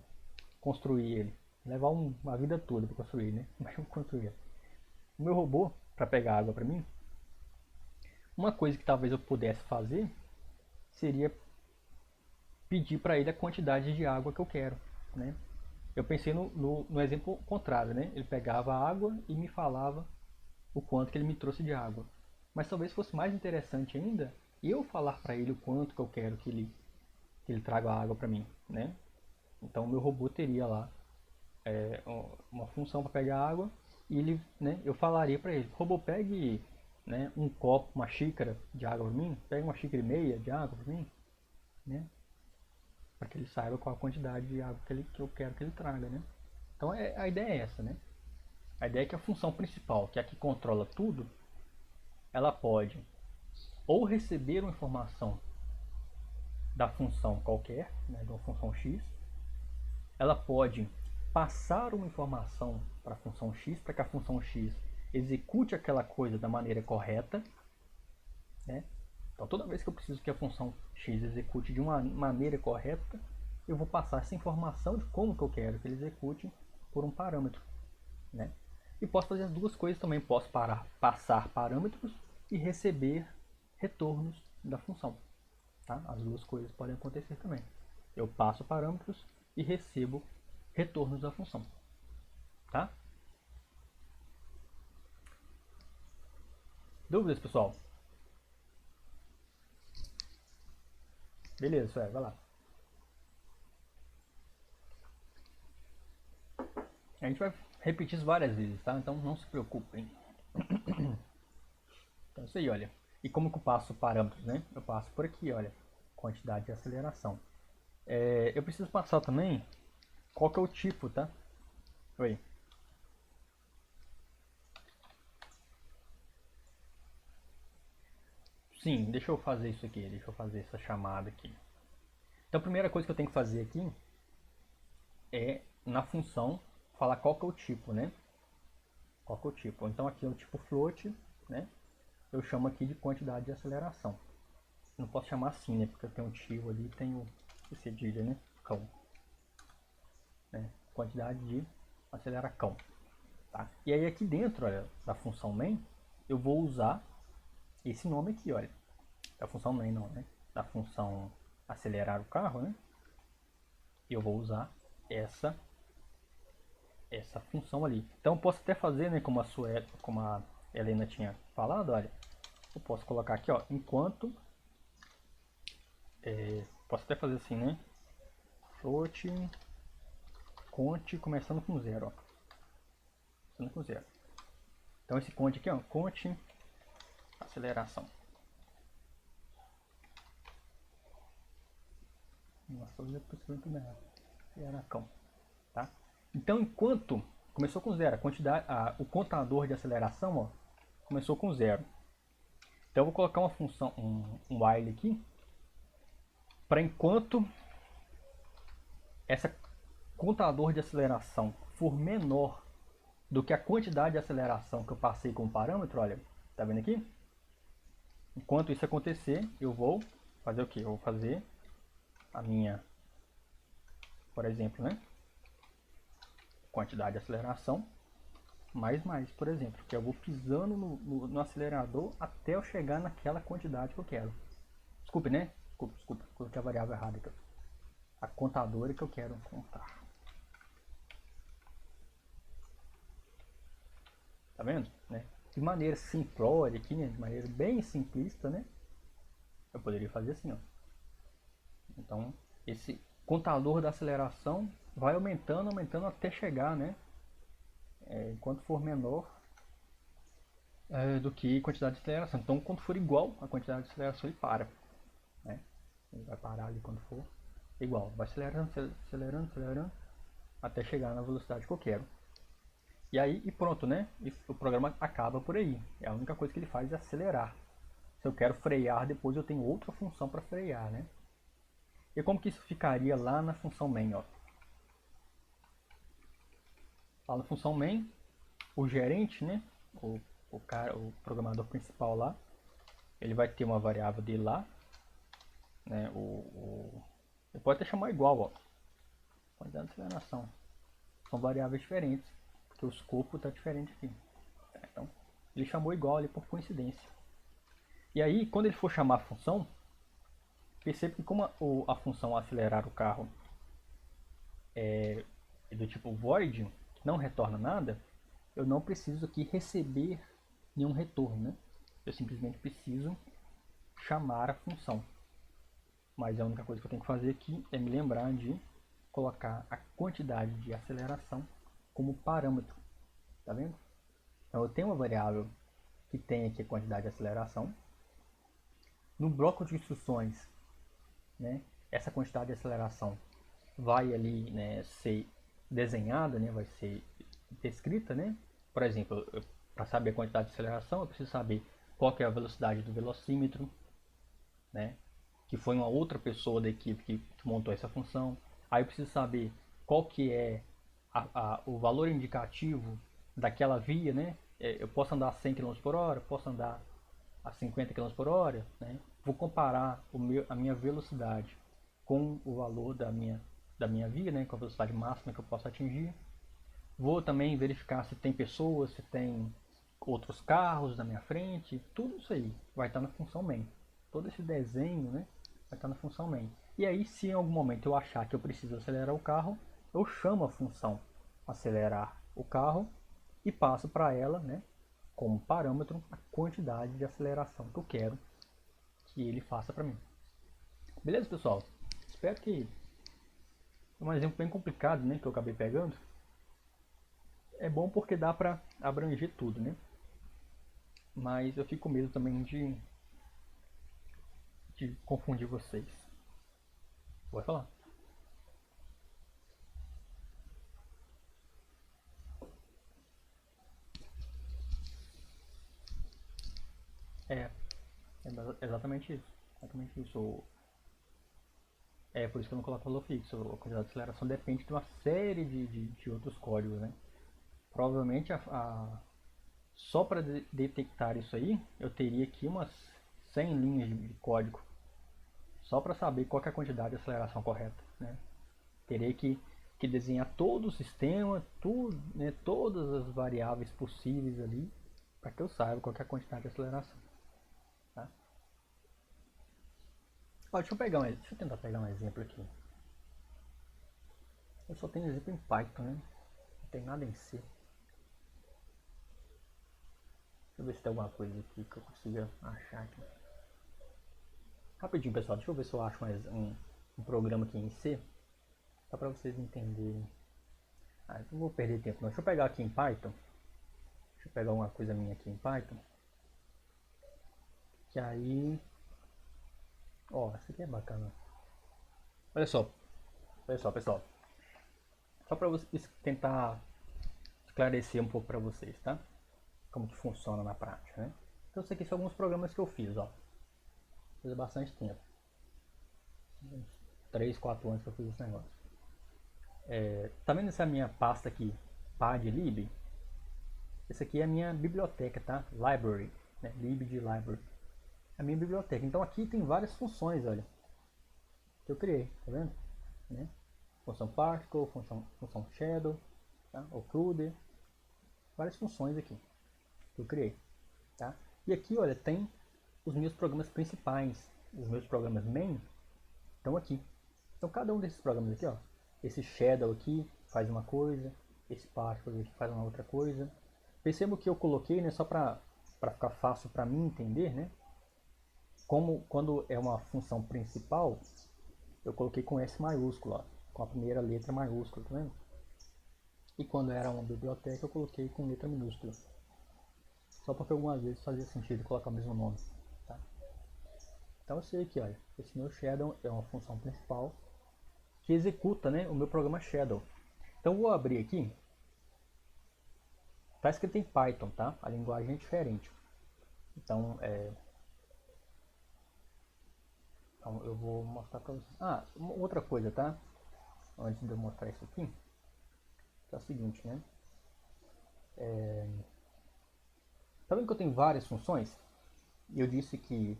construir ele. levar uma vida toda para construir, né? Mas eu construir. O meu robô, para pegar água para mim, uma coisa que talvez eu pudesse fazer seria pedir para ele a quantidade de água que eu quero, né? Eu pensei no exemplo contrário, né? Ele pegava a água e me falava o quanto que ele me trouxe de água. Mas talvez fosse mais interessante ainda eu falar para ele o quanto que eu quero que ele traga a água para mim, né? Então o meu robô teria lá uma função para pegar água e ele, né, eu falaria para ele, robô, pegue, né, um copo, uma xícara de água para mim, pegue uma xícara e meia de água para mim, né? Para que ele saiba qual a quantidade de água que eu quero que ele traga, né? Então a ideia é essa, né? A ideia é que a função principal, que é a que controla tudo, ela pode ou receber uma informação da função qualquer, né, de uma função x, ela pode passar uma informação para a função x, para que a função x execute aquela coisa da maneira correta, né? Então toda vez que eu preciso que a função x execute de uma maneira correta, eu vou passar essa informação de como que eu quero que ele execute por um parâmetro, né? E posso fazer as duas coisas também, posso passar parâmetros e receber retornos da função. Tá? As duas coisas podem acontecer também. Eu passo parâmetros e recebo retornos da função. Tá? Dúvidas, pessoal? Beleza, vai lá. A gente vai repetir isso várias vezes, tá? Então não se preocupem. Então é isso aí, olha. E como que eu passo parâmetros, né? Eu passo por aqui, olha. Quantidade de aceleração. Eu preciso passar também qual que é o tipo, tá? Oi. Sim, deixa eu fazer isso aqui. Deixa eu fazer essa chamada aqui. Então a primeira coisa que eu tenho que fazer aqui é na função falar qual que é o tipo, né? Qual que é o tipo? Então aqui é o tipo float, né? Eu chamo aqui de quantidade de aceleração. Não posso chamar assim, né? Porque eu tenho um tio ali, tenho o cedilha, né? Cão, né? Quantidade de aceleração, tá? E aí aqui dentro, olha, da função main, eu vou usar esse nome aqui, olha. Da função main não, né? Da função acelerar o carro, né? E eu vou usar essa função ali. Então eu posso até fazer, né, como a Helena tinha falado, olha, eu posso colocar aqui, ó, enquanto, posso até fazer assim, né, float conte começando com zero, ó, começando com zero. Então esse conte aqui, ó, conte aceleração. Nossa, eu preciso muito bem, aceleração, tá? Então enquanto começou com zero, a quantidade, o contador de aceleração, ó, começou com zero. Então eu vou colocar uma função, um while aqui, para enquanto essa contador de aceleração for menor do que a quantidade de aceleração que eu passei com o parâmetro, olha, tá vendo aqui? Enquanto isso acontecer, eu vou fazer o que? Eu vou fazer a minha, por exemplo, né? Quantidade de aceleração mais, por exemplo, que eu vou pisando no acelerador até eu chegar naquela quantidade que eu quero. Desculpe, né? Desculpe, coloquei a variável errada aqui. A contadora que eu quero contar. Tá vendo? Né? De maneira simplória aqui, né? De maneira bem simplista, né? Eu poderia fazer assim, ó. Então, esse contador da aceleração vai aumentando, aumentando até chegar, né? Enquanto for menor do que a quantidade de aceleração. Então, quando for igual a quantidade de aceleração, ele para, né? Ele vai parar ali quando for igual. Vai acelerando, acelerando, acelerando, até chegar na velocidade que eu quero. E aí, e pronto, né? E o programa acaba por aí. A única coisa que ele faz é acelerar. Se eu quero frear, depois eu tenho outra função para frear, né? E como que isso ficaria lá na função main, ó? Lá na função main, o gerente, né? O programador principal lá, ele vai ter uma variável dele lá, né? Ele pode até chamar igual, ó. Quantidade de aceleração. são variáveis diferentes, porque o escopo está diferente aqui. Então, ele chamou igual ali por coincidência. E aí, quando ele for chamar a função, perceba que como a função acelerar o carro é do tipo void, que não retorna nada, eu não preciso aqui receber nenhum retorno, né? Eu simplesmente preciso chamar a função. Mas a única coisa que eu tenho que fazer aqui é me lembrar de colocar a quantidade de aceleração como parâmetro. Tá vendo? Então eu tenho uma variável que tem aqui a quantidade de aceleração. No bloco de instruções, né, essa quantidade de aceleração vai ali, né, ser desenhada, né, vai ser descrita, né? Por exemplo, para saber a quantidade de aceleração, eu preciso saber qual que é a velocidade do velocímetro, né? Que foi uma outra pessoa da equipe que montou essa função. Aí eu preciso saber qual que é o valor indicativo daquela via, né? Eu posso andar a 100 km por hora, posso andar a 50 km por hora, né? Vou comparar a minha velocidade com o valor da minha via, né? Com a velocidade máxima que eu posso atingir. Vou também verificar se tem pessoas, se tem outros carros na minha frente, tudo isso aí vai estar na função main. Todo esse desenho, né, vai estar na função main. E aí, se em algum momento eu achar que eu preciso acelerar o carro, eu chamo a função acelerar o carro e passo para ela, né, como parâmetro a quantidade de aceleração que eu quero que ele faça para mim. Beleza, pessoal? Espero que é um exemplo bem complicado, né, que eu acabei pegando. É bom porque dá para abranger tudo, né? Mas eu fico com medo também de confundir vocês. Pode falar. É, é exatamente isso. Exatamente isso. É por isso que eu não coloco valor fixo. A quantidade de aceleração depende de uma série de outros códigos, né? Provavelmente só para detectar isso aí, eu teria aqui umas 100 linhas de código. Só para saber qual é a quantidade de aceleração correta, né? Teria que desenhar todo o sistema, tudo, né, todas as variáveis possíveis ali, para que eu saiba qual é a quantidade de aceleração. Tá? Ó, deixa eu tentar pegar um exemplo aqui. Eu só tenho exemplo em Python, né? Não tem nada em C. Deixa eu ver se tem alguma coisa aqui que eu consiga achar aqui. Rapidinho, pessoal, deixa eu ver se eu acho mais um programa aqui em C, só para vocês entenderem. Ah, eu não vou perder tempo não. Deixa eu pegar aqui em Python. Deixa eu pegar uma coisa minha aqui em Python. Que aí... Ó, essa aqui é bacana. Olha só, pessoal. Só para tentar esclarecer um pouco para vocês, tá? Como que funciona na prática, né? Então, isso aqui são alguns programas que eu fiz, ó. Fiz há bastante tempo. Uns 3, 4 anos que eu fiz esse negócio. Tá vendo essa minha pasta aqui, padlib? Essa aqui é a minha biblioteca, tá? Library, né? Lib de library. A minha biblioteca. Então aqui tem várias funções, olha, que eu criei, tá vendo? Né? Função particle, função shadow, tá? Occluder, várias funções aqui que eu criei, tá? E aqui, olha, tem os meus programas principais, os meus programas main estão aqui. Então cada um desses programas aqui, ó, esse shadow aqui faz uma coisa, esse particle aqui faz uma outra coisa. Percebo que eu coloquei, né, só para ficar fácil para mim entender, né? Como quando é uma função principal, eu coloquei com S maiúsculo, ó, com a primeira letra maiúscula, tá vendo? E quando era uma biblioteca, eu coloquei com letra minúscula. Só porque algumas vezes fazia sentido colocar o mesmo nome. Tá? Então eu sei aqui, olha, esse meu shadow é uma função principal que executa, né, o meu programa shadow. Então eu vou abrir aqui. Está escrito em Python, tá? A linguagem é diferente. Então, então eu vou mostrar para vocês. Ah, outra coisa, tá? Antes de eu mostrar isso aqui, que é o seguinte, né? Tá vendo que eu tenho várias funções? E eu disse que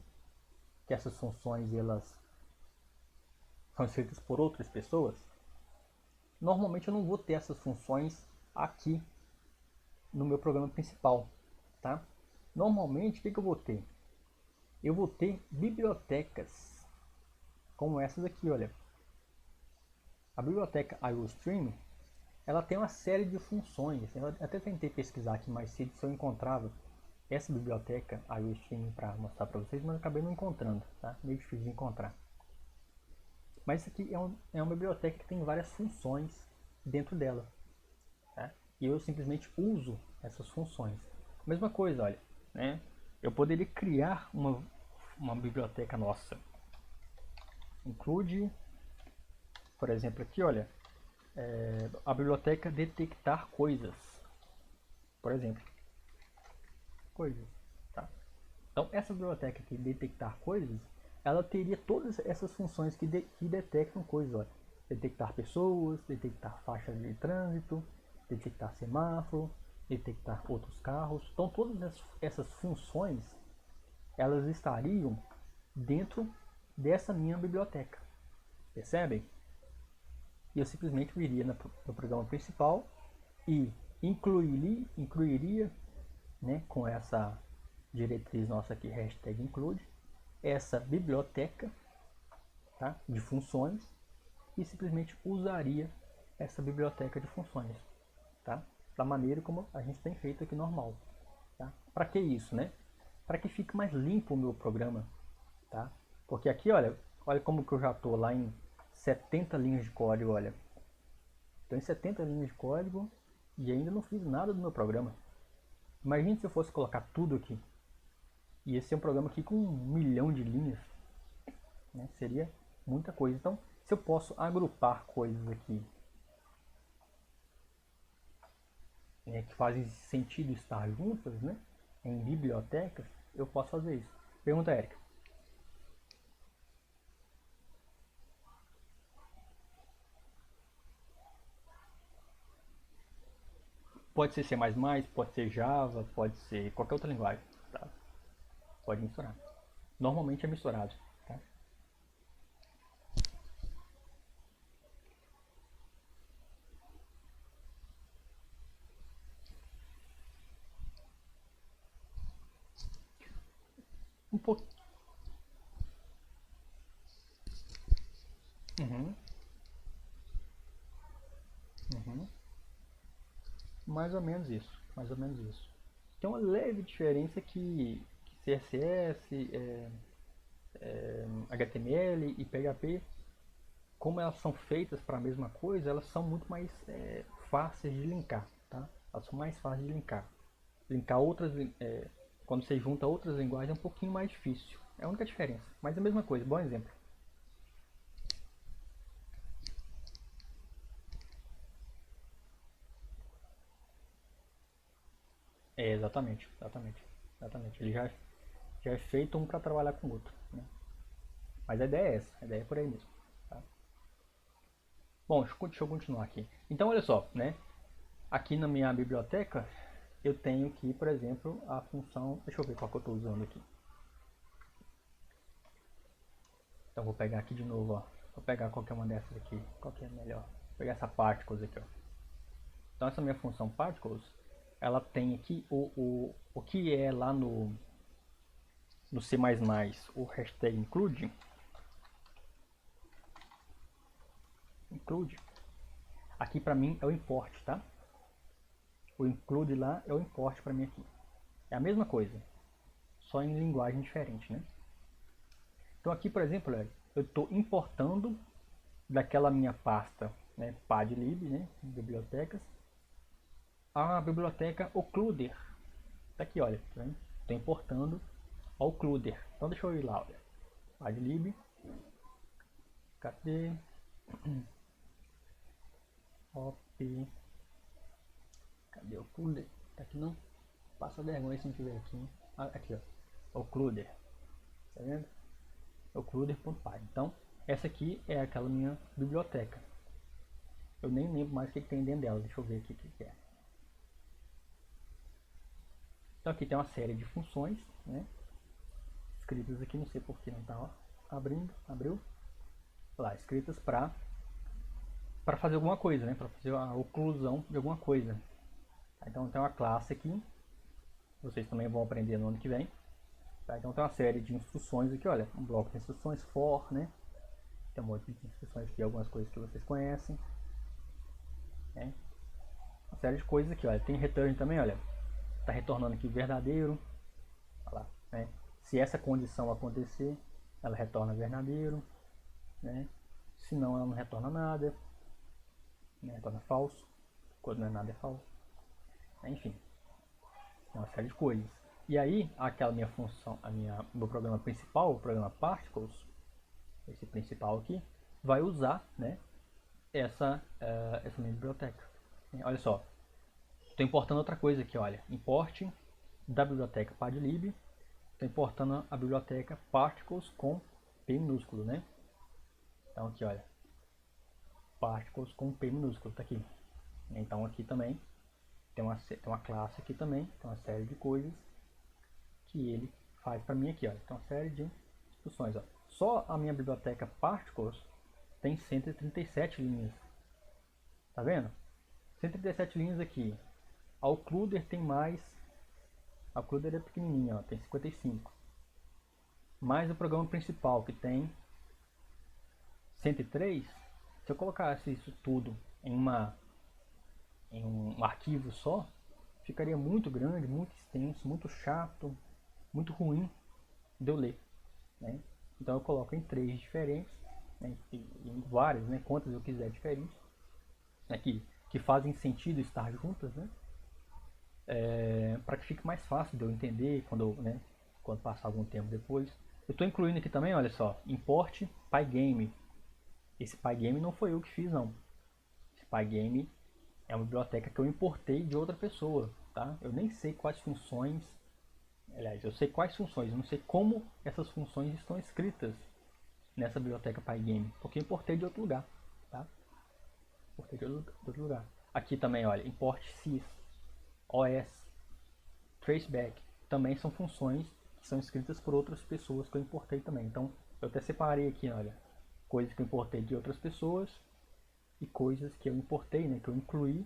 essas funções elas são escritas por outras pessoas. Normalmente eu não vou ter essas funções aqui no meu programa principal, tá? Normalmente, o que eu vou ter? Eu vou ter bibliotecas como essas aqui, olha. A biblioteca IOStream, ela tem uma série de funções. Eu até tentei pesquisar aqui mais cedo se eu encontrava essa biblioteca IOStream para mostrar para vocês, mas acabei não encontrando, tá? Meio difícil de encontrar. Mas isso aqui é uma biblioteca que tem várias funções dentro dela, tá? E eu simplesmente uso essas funções. Mesma coisa, olha, né? Eu poderia criar uma biblioteca nossa. Include, por exemplo, aqui, olha, a biblioteca detectar coisas, por exemplo, coisas, tá? Então essa biblioteca aqui detectar coisas, ela teria todas essas funções que detectam coisas, olha, detectar pessoas, detectar faixas de trânsito, detectar semáforo, detectar outros carros. Então todas essas funções, elas estariam dentro dessa minha biblioteca, percebem? E eu simplesmente viria no programa principal e incluiria, né, com essa diretriz nossa aqui, hashtag include, essa biblioteca, tá, de funções, e simplesmente usaria essa biblioteca de funções, tá, da maneira como a gente tem feito aqui normal. Tá? Para que isso, né? Para que fique mais limpo o meu programa, tá? Porque aqui, olha como que eu já estou lá em 70 linhas de código, olha. Estou em 70 linhas de código e ainda não fiz nada do meu programa. Imagine se eu fosse colocar tudo aqui. E esse é um programa aqui com 1 milhão de linhas, né? Seria muita coisa. Então, se eu posso agrupar coisas aqui, né, que fazem sentido estar juntas, né, em bibliotecas, eu posso fazer isso. Pergunta, Érica. Pode ser C++, pode ser Java, pode ser qualquer outra linguagem, tá? Pode misturar. Normalmente é misturado, tá? Um pouco. Uhum, uhum. Mais ou menos isso, mais ou menos isso. Tem uma leve diferença que CSS, HTML e PHP, como elas são feitas para a mesma coisa, elas são muito mais fáceis de linkar, tá? Elas são mais fáceis de linkar. Linkar outras, quando você junta outras linguagens é um pouquinho mais difícil. É a única diferença, mas é a mesma coisa. Bom exemplo. É, exatamente, exatamente, exatamente. Ele já é feito um para trabalhar com o outro, né? Mas a ideia é essa, a ideia é por aí mesmo, tá? Bom, deixa eu continuar aqui. Então, olha só, né? Aqui na minha biblioteca, eu tenho aqui, por exemplo, a função... Deixa eu ver qual que eu estou usando aqui. Então, vou pegar aqui de novo, ó. Vou pegar qualquer uma dessas aqui. Qual que é melhor? Vou pegar essa particles aqui, ó. Então, essa minha função particles, ela tem aqui o que é lá no C++, o hashtag include. Aqui para mim é o import, tá? O include lá é o import para mim aqui. É a mesma coisa, só em linguagem diferente, né? Então aqui, por exemplo, eu estou importando daquela minha pasta, né, padlib, né, bibliotecas, a biblioteca occluder. Tá aqui, olha, tá vendo? Estou importando ao occluder. Então deixa eu ir lá, olha. Padlib, cadê? Op, cadê o occluder? Tá aqui não? Passa vergonha se não tiver aqui. Ah, aqui, ó. Occluder. Tá vendo? Occluder.py. Então, essa aqui é aquela minha biblioteca. Eu nem lembro mais o que tem dentro dela. Deixa eu ver aqui o que é. Então aqui tem uma série de funções, né? Escritas aqui, não sei por que não está abrindo. Abriu. Lá, escritas para para fazer alguma coisa, né? Para fazer a oclusão de alguma coisa. Então tem uma classe aqui, vocês também vão aprender no ano que vem. Tá? Então tem uma série de instruções aqui, olha, um bloco de instruções for, né? Tem um monte de instruções aqui, algumas coisas que vocês conhecem. Né? Uma série de coisas aqui, olha, tem return também, olha, está retornando aqui verdadeiro. Olha lá, né? Se essa condição acontecer, ela retorna verdadeiro, né? Se não, ela não retorna nada, né? Retorna falso, quando não é nada é falso. Enfim, é uma série de coisas. E aí, aquela minha função, meu programa principal, o programa Particles, esse principal aqui, vai usar, né, essa minha biblioteca. Olha só, estou importando outra coisa aqui, olha, import da biblioteca padlib, estou importando a biblioteca Particles com P minúsculo, né? Então aqui, olha, Particles com P minúsculo, tá aqui. Então aqui também tem uma classe aqui também, tem uma série de coisas que ele faz para mim aqui, ó. Então, uma série de instruções, ó. Só a minha biblioteca Particles tem 137 linhas. Tá vendo? 137 linhas aqui. A Occluder tem mais. A Occluder é pequenininha, ó, tem 55. Mais o programa principal, que tem 103. Se eu colocasse isso tudo em um arquivo só, ficaria muito grande, muito extenso, muito chato, muito ruim de eu ler, né? Então eu coloco em 3 diferentes, né? Em várias, né? Quantas eu quiser diferentes, né? que fazem sentido estar juntas, né? Para que fique mais fácil de eu entender quando passar algum tempo depois. Eu estou incluindo aqui também, olha só, import Pygame. Esse Pygame não foi eu que fiz, não. Esse Pygame é uma biblioteca que eu importei de outra pessoa, tá? Eu nem sei quais funções. Aliás, eu sei quais funções, eu não sei como essas funções estão escritas nessa biblioteca Pygame, porque eu importei de outro lugar, tá? Importei de outro lugar. Aqui também, olha, import sys, os, traceback, também são funções que são escritas por outras pessoas que eu importei também. Então, eu até separei aqui, olha, coisas que eu importei de outras pessoas e coisas que eu importei, né, que eu incluí,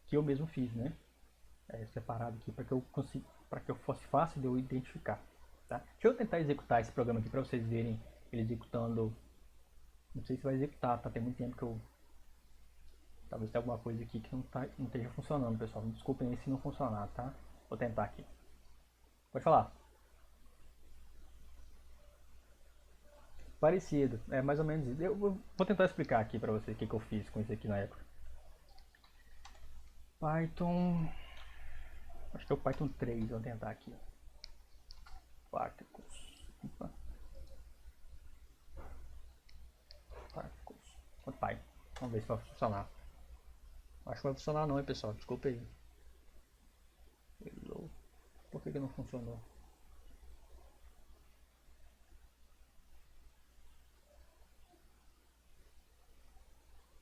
que eu mesmo fiz, né? Separado aqui para que eu fosse fácil de eu identificar, tá? Deixa eu tentar executar esse programa aqui para vocês verem ele executando. Não sei se vai executar, tá? Tem muito tempo que eu talvez tenha alguma coisa aqui que não esteja funcionando, pessoal. Me desculpem aí se não funcionar, tá? Vou tentar aqui. Pode falar. Parecido, é mais ou menos isso. Eu vou tentar explicar aqui para vocês o que eu fiz com isso aqui na época. Python, acho que é o Python 3, vou tentar aqui. Particles. Particles. Vamos ver se vai funcionar. Acho que vai funcionar não, hein, pessoal. Desculpa aí. Hello. Por que não funcionou?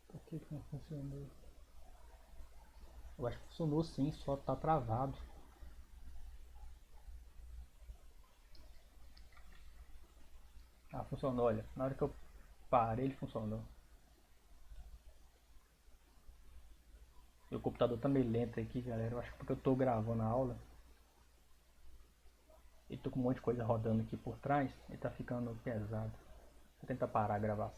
Por que não funcionou? Eu acho que funcionou sim, só tá travado. Ah, funcionou, olha. Na hora que eu parei, ele funcionou. Meu computador tá meio lento aqui, galera. Eu acho que porque eu tô gravando a aula. E tô com um monte de coisa rodando aqui por trás. Ele tá ficando pesado. Vou tentar parar a gravação.